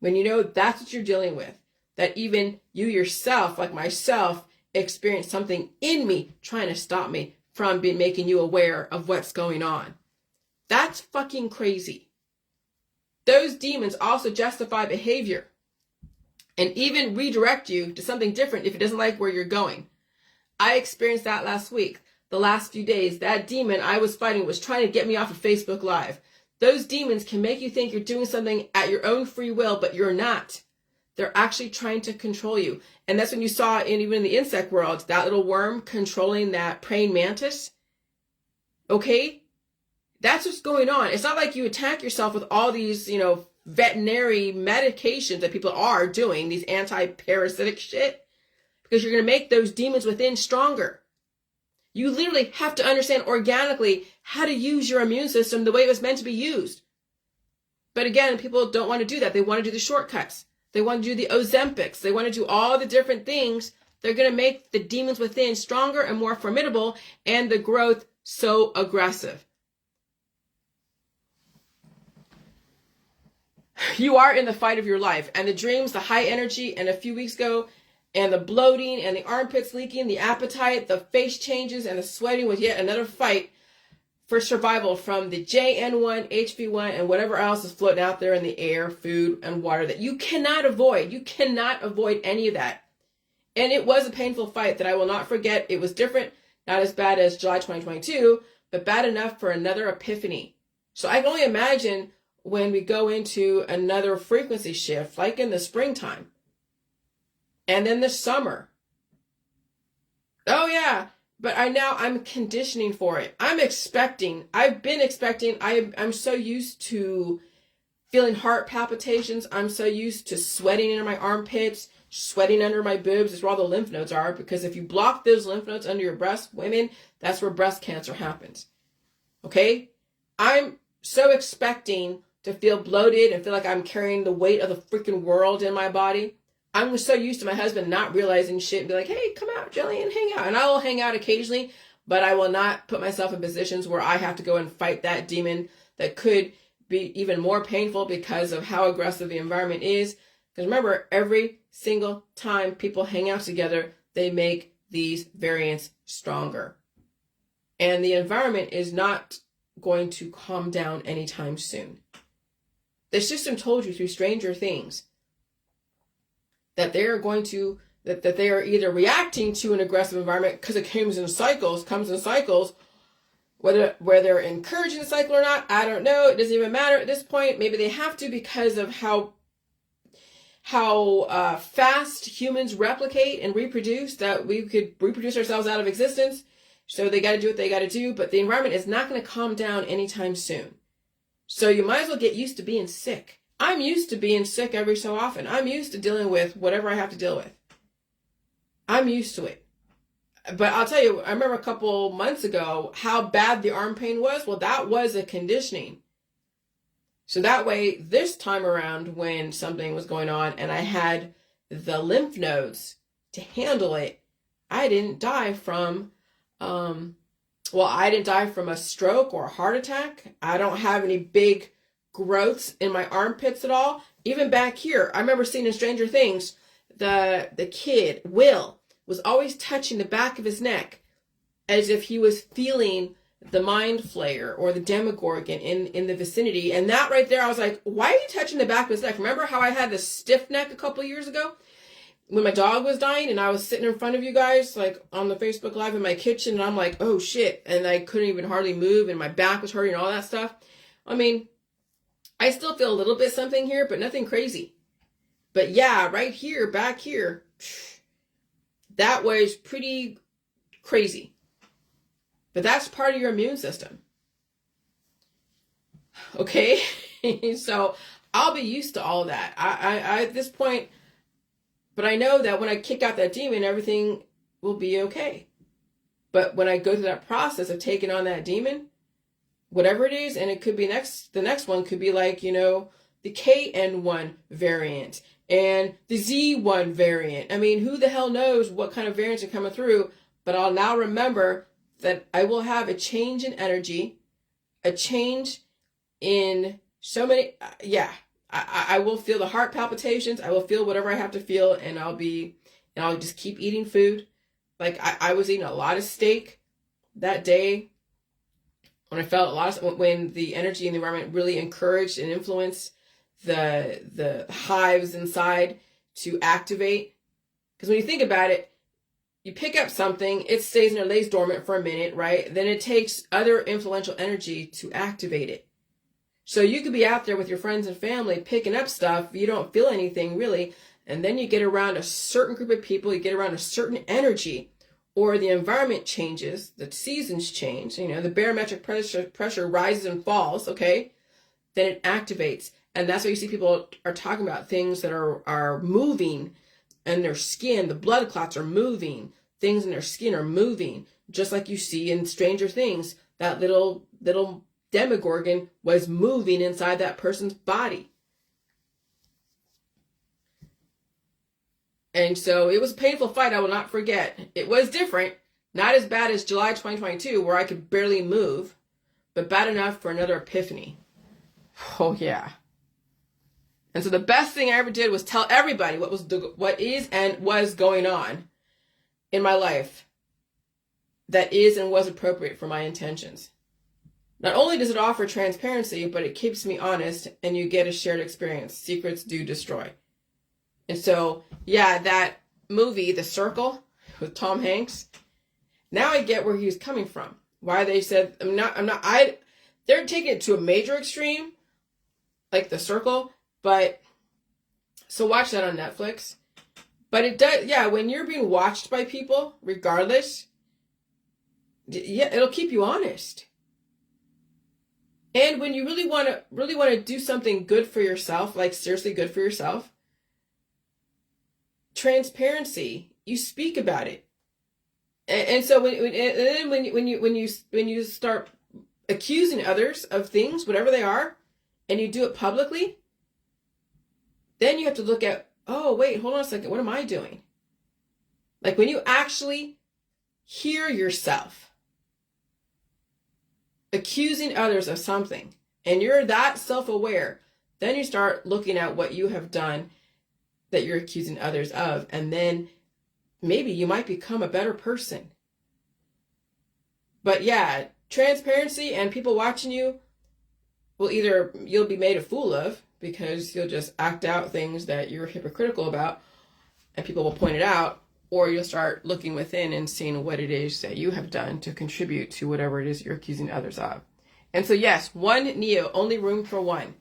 [SPEAKER 1] When you know that's what you're dealing with, that even you yourself, like myself, experience something in me trying to stop me from making you aware of what's going on. That's fucking crazy. Those demons also justify behavior and even redirect you to something different if it doesn't like where you're going. I experienced that last week. The last few days, that demon I was fighting was trying to get me off of Facebook Live. Those demons can make you think you're doing something at your own free will, but you're not. They're actually trying to control you. And that's when you saw, even in the insect world, that little worm controlling that praying mantis. Okay? That's what's going on. It's not like you attack yourself with all these, veterinary medications that people are doing, these anti-parasitic shit, because you're going to make those demons within stronger. You literally have to understand organically how to use your immune system the way it was meant to be used. But again, people don't want to do that. They want to do the shortcuts. They want to do the Ozempics. They want to do all the different things. They're going to make the demons within stronger and more formidable, and the growth so aggressive. You are in the fight of your life, and the dreams, the high energy, and a few weeks ago, and the bloating, and the armpits leaking, the appetite, the face changes, and the sweating was yet another fight for survival from the JN1, HV1, and whatever else is floating out there in the air, food, and water that you cannot avoid. You cannot avoid any of that. And it was a painful fight that I will not forget. It was different, not as bad as July 2022, but bad enough for another epiphany. So I can only imagine when we go into another frequency shift, like in the springtime, and then the summer. Oh yeah, but I'm conditioning for it. I've been expecting, I'm so used to feeling heart palpitations. I'm so used to sweating in my armpits, sweating under my boobs. It's where all the lymph nodes are, because if you block those lymph nodes under your breast, women, that's where breast cancer happens. Okay? I'm so expecting to feel bloated and feel like I'm carrying the weight of the freaking world in my body. I'm so used to my husband not realizing shit and be like, hey, come out, Jillian, hang out. And I will hang out occasionally, but I will not put myself in positions where I have to go and fight that demon that could be even more painful because of how aggressive the environment is. Because remember, every single time people hang out together, they make these variants stronger. And the environment is not going to calm down anytime soon. The system told you through Stranger Things that they are going to, that they are either reacting to an aggressive environment because it comes in cycles, whether they're encouraging the cycle or not, I don't know. It doesn't even matter at this point. Maybe they have to because of how fast humans replicate and reproduce, that we could reproduce ourselves out of existence. So they got to do what they got to do, but the environment is not going to calm down anytime soon. So you might as well get used to being sick. I'm used to being sick every so often. I'm used to dealing with whatever I have to deal with. I'm used to it. But I'll tell you, I remember a couple months ago how bad the arm pain was. Well, that was a conditioning. So that way, this time around when something was going on and I had the lymph nodes to handle it, I didn't die from, I didn't die from a stroke or a heart attack. I don't have any big growths in my armpits at all. Even back here, I remember seeing in Stranger Things, the kid, Will, was always touching the back of his neck as if he was feeling the mind flayer or the demogorgon in the vicinity. And that right there, I was like, why are you touching the back of his neck? Remember how I had the stiff neck a couple years ago when my dog was dying and I was sitting in front of you guys, like on the Facebook Live in my kitchen, and I'm like, oh shit. And I couldn't even hardly move and my back was hurting and all that stuff. I mean, I still feel a little bit something here, but nothing crazy. But yeah, right here, back here, that was pretty crazy. But that's part of your immune system. Okay? So I'll be used to all of that. I at this point, but I know that when I kick out that demon, everything will be okay. But when I go through that process of taking on that demon, whatever it is, and it could be the next one could be like, the KN1 variant and the Z1 variant. I mean, who the hell knows what kind of variants are coming through, but I'll now remember that I will have a change in energy, a change in so many, I will feel the heart palpitations. I will feel whatever I have to feel, and I'll just keep eating food. Like I was eating a lot of steak that day when I felt when the energy in the environment really encouraged and influenced the hives inside to activate. Because when you think about it, you pick up something, it stays and it lays dormant for a minute, right? Then it takes other influential energy to activate it. So you could be out there with your friends and family picking up stuff, you don't feel anything really, and then you get around a certain group of people, you get around a certain energy, or the environment changes, the seasons change, the barometric pressure rises and falls, okay? Then it activates. And that's why you see people are talking about things that are moving in their skin. The blood clots are moving. Things in their skin are moving. Just like you see in Stranger Things, that little demogorgon was moving inside that person's body. And so it was a painful fight. I will not forget. It was different. Not as bad as July 2022, where I could barely move, but bad enough for another epiphany. Oh, yeah. And so the best thing I ever did was tell everybody what is and was going on in my life that is and was appropriate for my intentions. Not only does it offer transparency, but it keeps me honest, and you get a shared experience. Secrets do destroy. And so, yeah, that movie, The Circle, with Tom Hanks, now I get where he was coming from. Why they said, they're taking it to a major extreme, like The Circle, but, so watch that on Netflix. But it does, yeah, when you're being watched by people, regardless, yeah, it'll keep you honest. And when you really want to do something good for yourself, like seriously good for yourself, transparency, you speak about it. And so when you start accusing others of things, whatever they are, and you do it publicly, then you have to look at, oh, wait, hold on a second, what am I doing? Like when you actually hear yourself accusing others of something, and you're that self-aware, then you start looking at what you have done that you're accusing others of, and then maybe you might become a better person. But yeah, transparency and people watching you will either you'll be made a fool of because you'll just act out things that you're hypocritical about and people will point it out, or you'll start looking within and seeing what it is that you have done to contribute to whatever it is you're accusing others of. And so yes, one Neo, only room for one.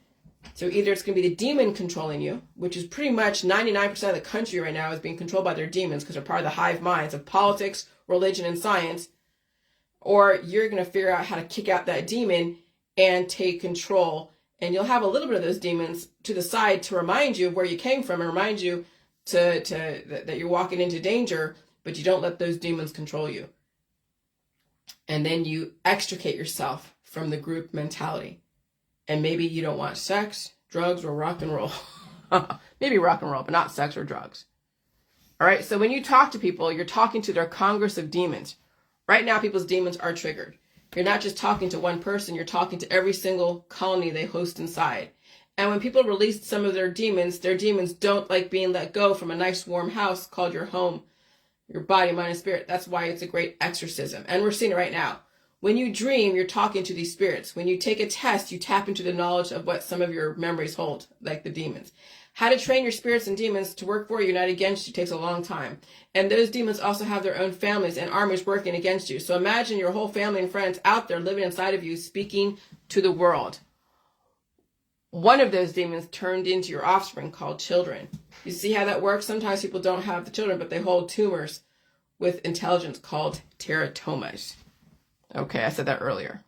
[SPEAKER 1] So either it's going to be the demon controlling you, which is pretty much 99% of the country right now is being controlled by their demons because they're part of the hive minds of politics, religion, and science. Or you're going to figure out how to kick out that demon and take control. And you'll have a little bit of those demons to the side to remind you of where you came from and remind you that you're walking into danger, but you don't let those demons control you. And then you extricate yourself from the group mentality. And maybe you don't want sex, drugs, or rock and roll. Maybe rock and roll, but not sex or drugs. All right, so when you talk to people, you're talking to their congress of demons. Right now, people's demons are triggered. You're not just talking to one person, you're talking to every single colony they host inside. And when people release some of their demons don't like being let go from a nice warm house called your home, your body, mind, and spirit. That's why it's a great exorcism. And we're seeing it right now. When you dream, you're talking to these spirits. When you take a test, you tap into the knowledge of what some of your memories hold, like the demons. How to train your spirits and demons to work for you, not against you, takes a long time. And those demons also have their own families and armies working against you. So imagine your whole family and friends out there living inside of you, speaking to the world. One of those demons turned into your offspring called children. You see how that works? Sometimes people don't have the children, but they hold tumors with intelligence called teratomas. Okay, I said that earlier.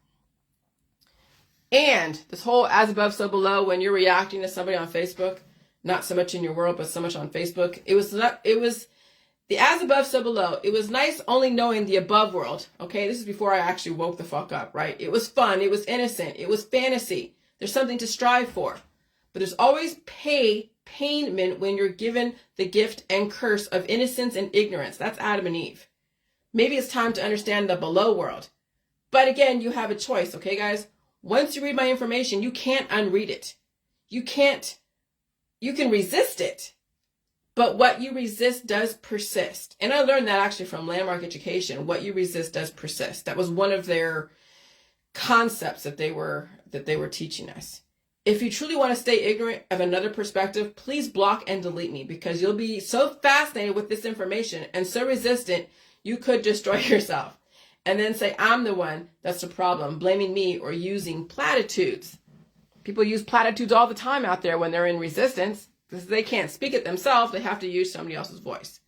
[SPEAKER 1] And this whole as above, so below, when you're reacting to somebody on Facebook, not so much in your world, but so much on Facebook, it was the as above, so below. It was nice only knowing the above world. Okay, this is before I actually woke the fuck up, right? It was fun. It was innocent. It was fantasy. There's something to strive for. But there's always payment when you're given the gift and curse of innocence and ignorance. That's Adam and Eve. Maybe it's time to understand the below world. But again, you have a choice, okay, guys? Once you read my information, you can't unread it. You can resist it. But what you resist does persist. And I learned that actually from Landmark Education. What you resist does persist. That was one of their concepts that they were teaching us. If you truly want to stay ignorant of another perspective, please block and delete me, because you'll be so fascinated with this information and so resistant, you could destroy yourself. And then say, I'm the one that's the problem, blaming me or using platitudes. People use platitudes all the time out there when they're in resistance, because they can't speak it themselves. They have to use somebody else's voice.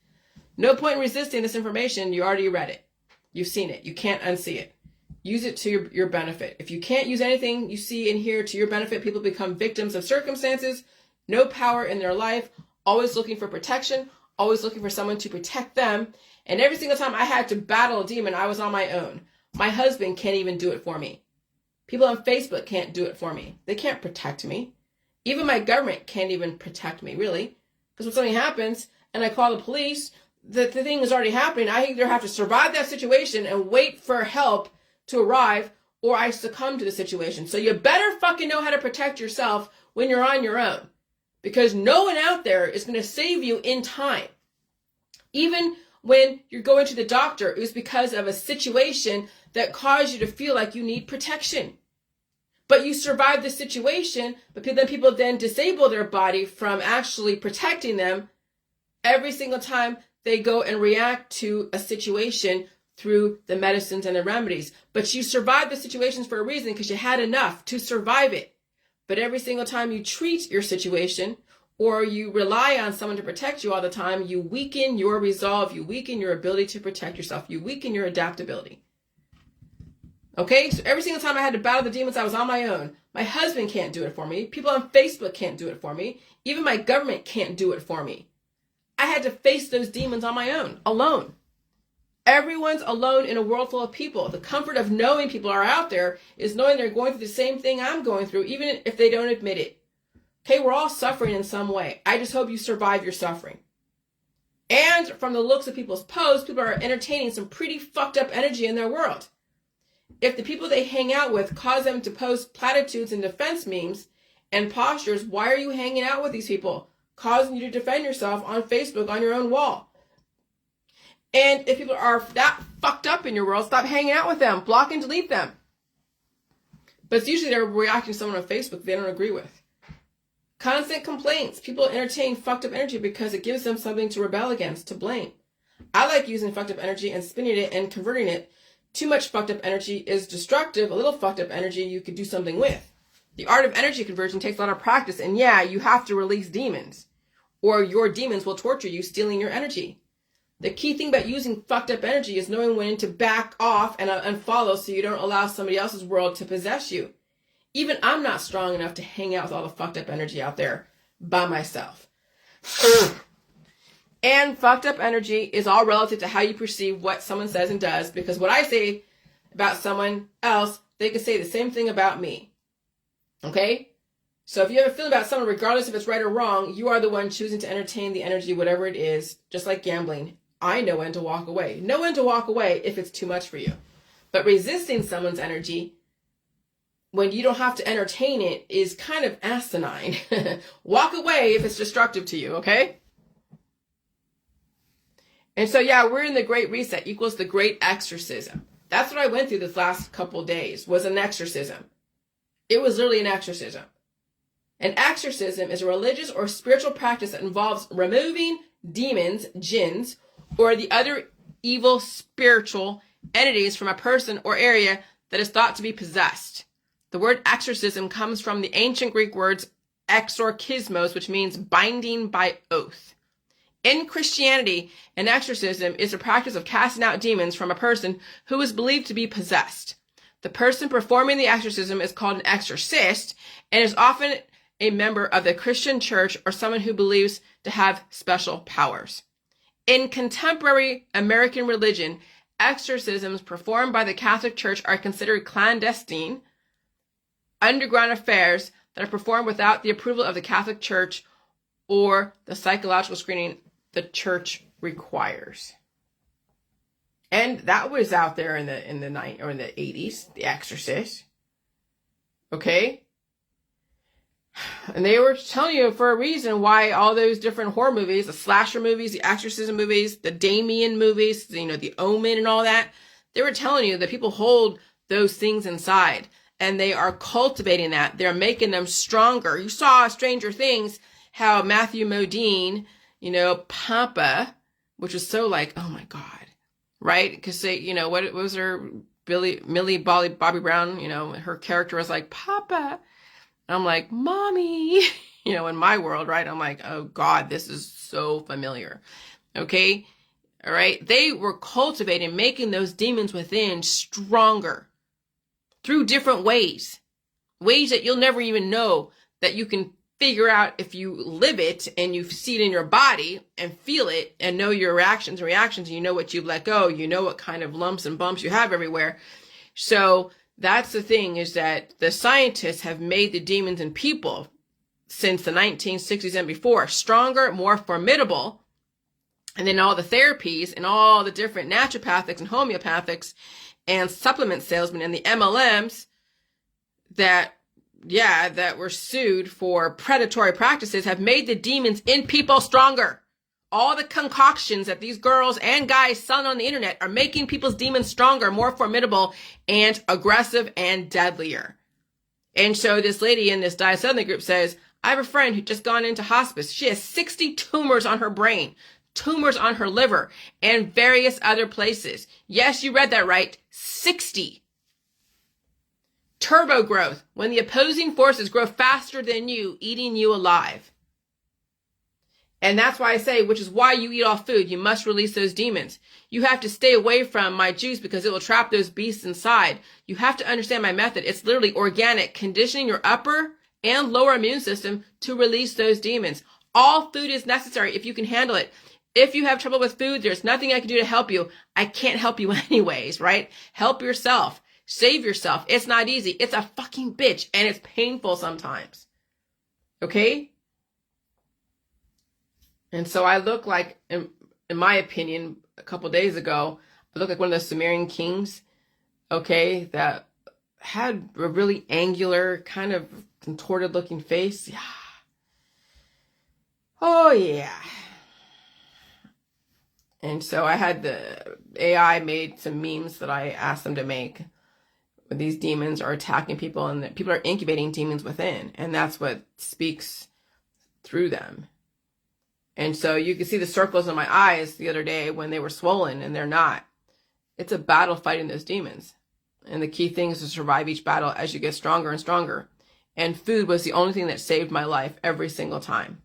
[SPEAKER 1] No point in resisting this information. You already read it. You've seen it. You can't unsee it. Use it to your benefit. If you can't use anything you see and hear to your benefit, people become victims of circumstances, no power in their life, always looking for protection, always looking for someone to protect them. And every single time I had to battle a demon, I was on my own. My husband can't even do it for me. People on Facebook can't do it for me. They can't protect me. Even my government can't even protect me, really. Because when something happens, and I call the police, the thing is already happening. I either have to survive that situation and wait for help to arrive, or I succumb to the situation. So you better fucking know how to protect yourself when you're on your own, because no one out there is going to save you in time. Even when you're going to the doctor, it was because of a situation that caused you to feel like you need protection. But you survived the situation, but then people disable their body from actually protecting them every single time they go and react to a situation through the medicines and the remedies. But you survived the situations for a reason, because you had enough to survive it. But every single time you treat your situation, or you rely on someone to protect you all the time, you weaken your resolve, you weaken your ability to protect yourself, you weaken your adaptability. Okay, so every single time I had to battle the demons, I was on my own. My husband can't do it for me. People on Facebook can't do it for me. Even my government can't do it for me. I had to face those demons on my own, alone. Everyone's alone in a world full of people. The comfort of knowing people are out there is knowing they're going through the same thing I'm going through, even if they don't admit it. Okay, we're all suffering in some way. I just hope you survive your suffering. And from the looks of people's posts, people are entertaining some pretty fucked up energy in their world. If the people they hang out with cause them to post platitudes and defense memes and postures, why are you hanging out with these people? Causing you to defend yourself on Facebook on your own wall. And if people are that fucked up in your world, stop hanging out with them. Block and delete them. But it's usually they're reacting to someone on Facebook they don't agree with. Constant complaints. People entertain fucked up energy because it gives them something to rebel against, to blame. I like using fucked up energy and spinning it and converting it. Too much fucked up energy is destructive. A little fucked up energy you could do something with. The art of energy conversion takes a lot of practice. And yeah, you have to release demons, or your demons will torture you, stealing your energy. The key thing about using fucked up energy is knowing when to back off and unfollow so you don't allow somebody else's world to possess you. Even I'm not strong enough to hang out with all the fucked up energy out there by myself. And fucked up energy is all relative to how you perceive what someone says and does, because what I say about someone else, they can say the same thing about me. Okay? So if you have a feeling about someone, regardless if it's right or wrong, you are the one choosing to entertain the energy, whatever it is, just like gambling. I know when to walk away. Know when to walk away if it's too much for you. But resisting someone's energy when you don't have to entertain it is kind of asinine. Walk away if it's destructive to you, okay? And so, yeah, we're in the Great Reset equals the Great Exorcism. That's what I went through this last couple days, was an exorcism. It was literally an exorcism. An exorcism is a religious or spiritual practice that involves removing demons, jinns, or the other evil spiritual entities from a person or area that is thought to be possessed. The word exorcism comes from the ancient Greek words exorkismos, which means binding by oath. In Christianity, an exorcism is a practice of casting out demons from a person who is believed to be possessed. The person performing the exorcism is called an exorcist and is often a member of the Christian church or someone who believes to have special powers. In contemporary American religion, exorcisms performed by the Catholic Church are considered clandestine, underground affairs that are performed without the approval of the Catholic Church or the psychological screening the church requires. And that was out there in the 80s, The Exorcist. Okay? And they were telling you for a reason why all those different horror movies, the slasher movies, the exorcism movies, the Damien movies, the Omen and all that, they were telling you that people hold those things inside and they are cultivating that. They're making them stronger. You saw Stranger Things, how Matthew Modine, Papa, which was so like, oh my God, right? Because they, what was her, Millie Bobby Brown, her character was like, Papa. I'm like, Mommy, in my world, right? I'm like, oh God, this is so familiar. Okay. All right. They were cultivating, making those demons within stronger through different ways that you'll never even know, that you can figure out if you live it and you see it in your body and feel it and know your reactions, and you know what you've let go, you know what kind of lumps and bumps you have everywhere. So that's the thing, is that the scientists have made the demons in people since the 1960s and before stronger, more formidable And then all the therapies and all the different naturopathics and homeopathics and supplement salesmen and the MLMs that were sued for predatory practices have made the demons in people stronger. All the concoctions that these girls and guys selling on the internet are making people's demons stronger, more formidable, and aggressive and deadlier. And so this lady in this diet-settling group says, I have a friend who just gone into hospice. She has 60 tumors on her brain, tumors on her liver, and various other places. Yes, you read that right. 60. Turbo growth, when the opposing forces grow faster than you, eating you alive. And that's why I say, which is why you eat all food. You must release those demons. You have to stay away from my juice because it will trap those beasts inside. You have to understand my method. It's literally organic, conditioning your upper and lower immune system to release those demons. All food is necessary if you can handle it. If you have trouble with food, there's nothing I can do to help you. I can't help you anyways, right? Help yourself. Save yourself. It's not easy. It's a fucking bitch and it's painful sometimes. Okay? And so I look like, in my opinion, a couple days ago, I look like one of the Sumerian kings, okay, that had a really angular, kind of contorted looking face. Yeah. Oh, yeah. And so I had the AI made some memes that I asked them to make. These demons are attacking people and people are incubating demons within. And that's what speaks through them. And so you can see the circles in my eyes the other day when they were swollen and they're not. It's a battle fighting those demons. And the key thing is to survive each battle as you get stronger and stronger. And food was the only thing that saved my life every single time.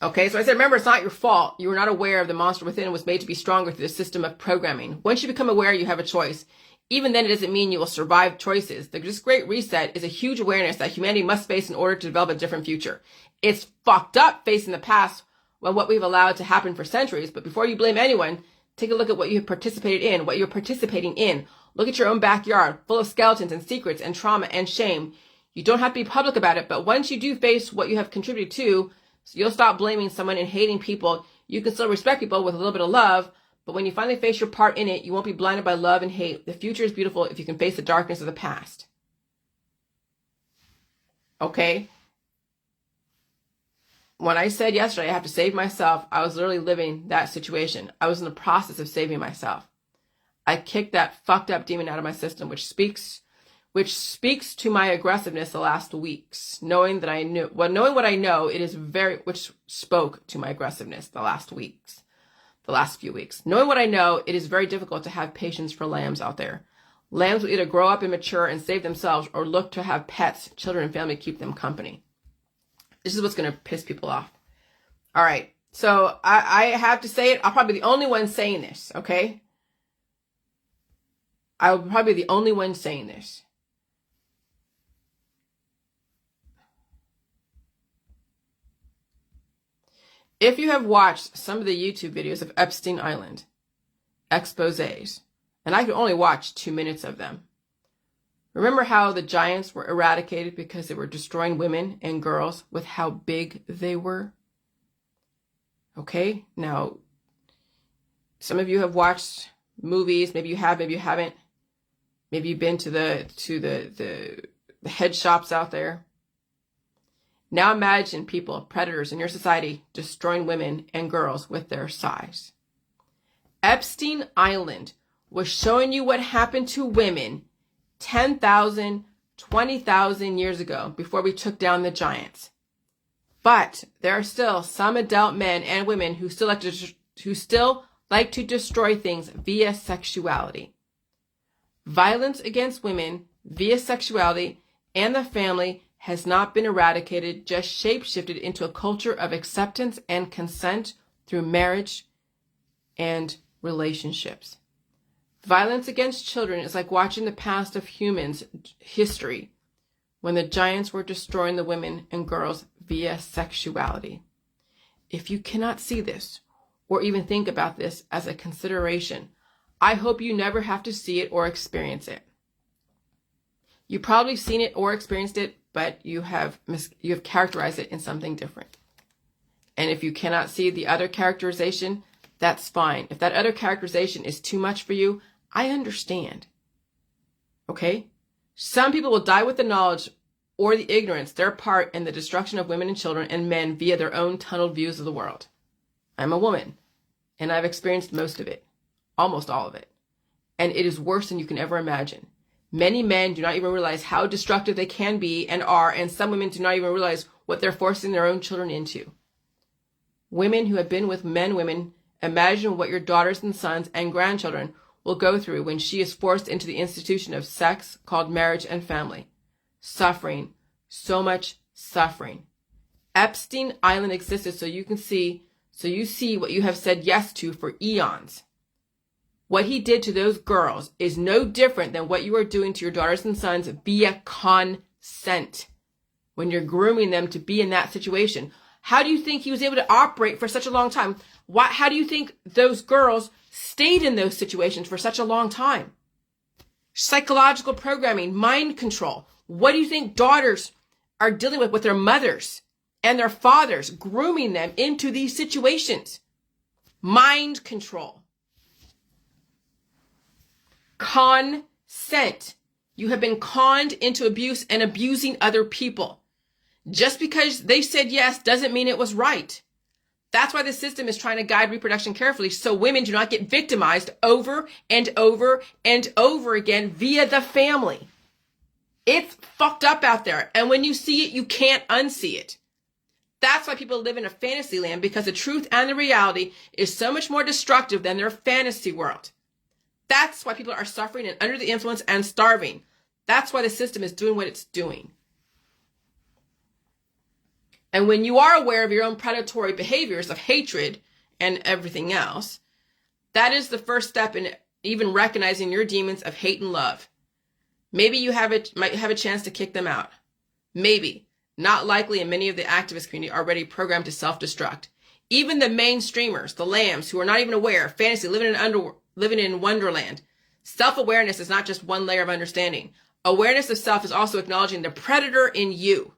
[SPEAKER 1] Okay, so I said, remember, it's not your fault. You were not aware of the monster within and was made to be stronger through the system of programming. Once you become aware, you have a choice. Even then, it doesn't mean you will survive choices. The Great Reset is a huge awareness that humanity must face in order to develop a different future. It's fucked up facing the past when what we've allowed to happen for centuries. But before you blame anyone, take a look at what you have participated in, what you're participating in. Look at your own backyard, full of skeletons and secrets and trauma and shame. You don't have to be public about it, but once you do face what you have contributed to, you'll stop blaming someone and hating people. You can still respect people with a little bit of love, but when you finally face your part in it, you won't be blinded by love and hate. The future is beautiful if you can face the darkness of the past. Okay? When I said yesterday I have to save myself, I was literally living that situation. I was in the process of saving myself. I kicked that fucked up demon out of my system, which speaks to my aggressiveness the last weeks. Knowing what I know, it is which spoke to my aggressiveness the last few weeks. Knowing what I know, it is very difficult to have patience for lambs out there. Lambs will either grow up and mature and save themselves or look to have pets, children, and family keep them company. This is what's going to piss people off. All right. So I have to say it. I'll probably be the only one saying this, okay? I'll probably be the only one saying this. If you have watched some of the YouTube videos of Epstein Island exposés, and I could only watch 2 minutes of them, remember how the giants were eradicated because they were destroying women and girls with how big they were? Okay, now, some of you have watched movies, maybe you have, maybe you haven't. Maybe you've been to the head shops out there. Now imagine people, predators in your society, destroying women and girls with their size. Epstein Island was showing you what happened to women 10,000, 20,000 years ago before we took down the giants. But there are still some adult men and women who still like to destroy things via sexuality. Violence against women via sexuality and the family has not been eradicated, just shape-shifted into a culture of acceptance and consent through marriage and relationships. Violence against children is like watching the past of humans' history when the giants were destroying the women and girls via sexuality. If you cannot see this or even think about this as a consideration, I hope you never have to see it or experience it. You've probably seen it or experienced it, but you have characterized it in something different. And if you cannot see the other characterization, that's fine. If that other characterization is too much for you, I understand. Okay? Some people will die with the knowledge or the ignorance, their part in the destruction of women and children and men via their own tunneled views of the world. I'm a woman, and I've experienced most of it, almost all of it. And it is worse than you can ever imagine. Many men do not even realize how destructive they can be and are, and some women do not even realize what they're forcing their own children into. Women who have been with women, imagine what your daughters and sons and grandchildren will go through when she is forced into the institution of sex called marriage and family. Suffering, so much suffering. Epstein Island existed so you see what you have said yes to for eons. What he did to those girls is no different than what you are doing to your daughters and sons via consent. When you're grooming them to be in that situation. How do you think he was able to operate for such a long time? How do you think those girls stayed in those situations for such a long time? Psychological programming, mind control. What do you think daughters are dealing with their mothers and their fathers, grooming them into these situations? Mind control. Consent. You have been conned into abuse and abusing other people. Just because they said yes doesn't mean it was right. That's why the system is trying to guide reproduction carefully so women do not get victimized over and over and over again via the family. It's fucked up out there. And when you see it, you can't unsee it. That's why people live in a fantasy land, because the truth and the reality is so much more destructive than their fantasy world. That's why people are suffering and under the influence and starving. That's why the system is doing what it's doing. And when you are aware of your own predatory behaviors of hatred and everything else, that is the first step in even recognizing your demons of hate and love. Maybe you might have a chance to kick them out. Maybe. Not likely, and many of the activist community are already programmed to self-destruct. Even the mainstreamers, the lambs, who are not even aware, fantasy, living in wonderland. Self-awareness is not just one layer of understanding. Awareness of self is also acknowledging the predator in you.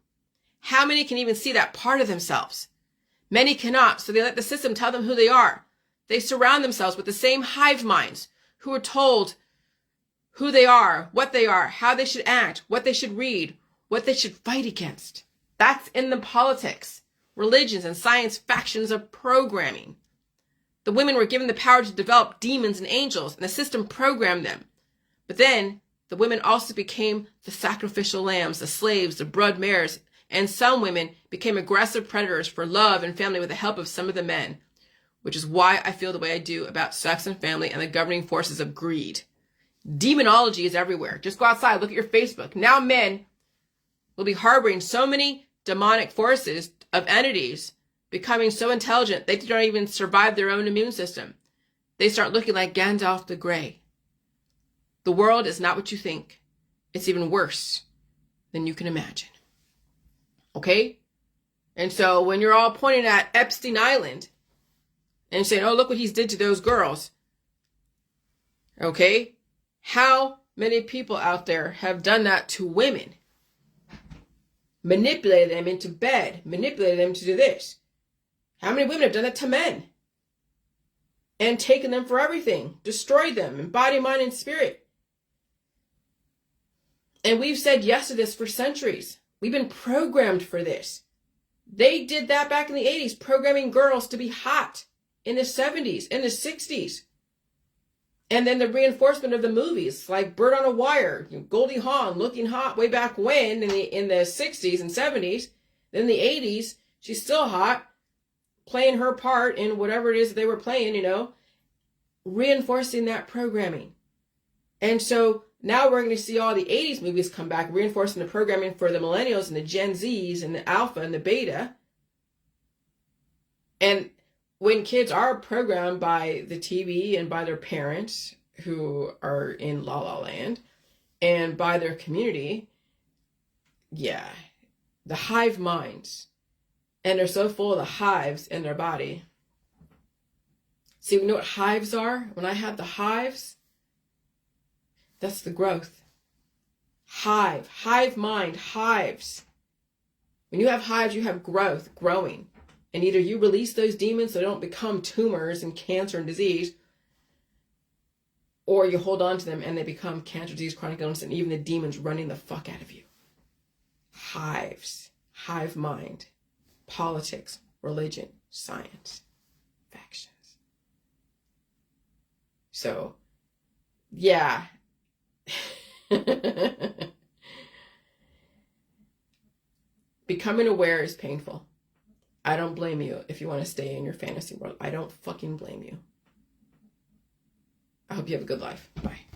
[SPEAKER 1] How many can even see that part of themselves? Many cannot, so they let the system tell them who they are. They surround themselves with the same hive minds who are told who they are, what they are, how they should act, what they should read, what they should fight against. That's in the politics, religions, and science factions of programming. The women were given the power to develop demons and angels, and the system programmed them. But then the women also became the sacrificial lambs, the slaves, the brood mares, and some women became aggressive predators for love and family with the help of some of the men, which is why I feel the way I do about sex and family and the governing forces of greed. Demonology is everywhere. Just go outside, look at your Facebook. Now men will be harboring so many demonic forces of entities, becoming so intelligent they don't even survive their own immune system. They start looking like Gandalf the Grey. The world is not what you think. It's even worse than you can imagine. Okay? And so when you're all pointing at Epstein Island and saying, oh, look what he's did to those girls. Okay? How many people out there have done that to women? Manipulated them into bed. Manipulated them to do this. How many women have done that to men? And taken them for everything. Destroyed them in body, mind, and spirit. And we've said yes to this for centuries. We've been programmed for this. They did that back in the 80s, programming girls to be hot in the 70s, in the 60s. And then the reinforcement of the movies, like Bird on a Wire, Goldie Hawn looking hot way back when in the 60s and 70s. Then in the 80s, she's still hot, playing her part in whatever it is that they were playing, reinforcing that programming. And so now we're going to see all the 80s movies come back, reinforcing the programming for the millennials and the Gen Zs and the alpha and the beta. And when kids are programmed by the TV and by their parents who are in La La Land and by their community, yeah, the hive minds. And they're so full of the hives in their body. See, we know what hives are? When I had the hives, that's the growth. Hive mind, hives. When you have hives, you have growth, growing. And either you release those demons so they don't become tumors and cancer and disease, or you hold on to them and they become cancer, disease, chronic illness, and even the demons running the fuck out of you. Hives, hive mind, politics, religion, science, factions. So, yeah. Becoming aware is painful. I don't blame you if you want to stay in your fantasy world. I don't fucking blame you. I hope you have a good life. Bye.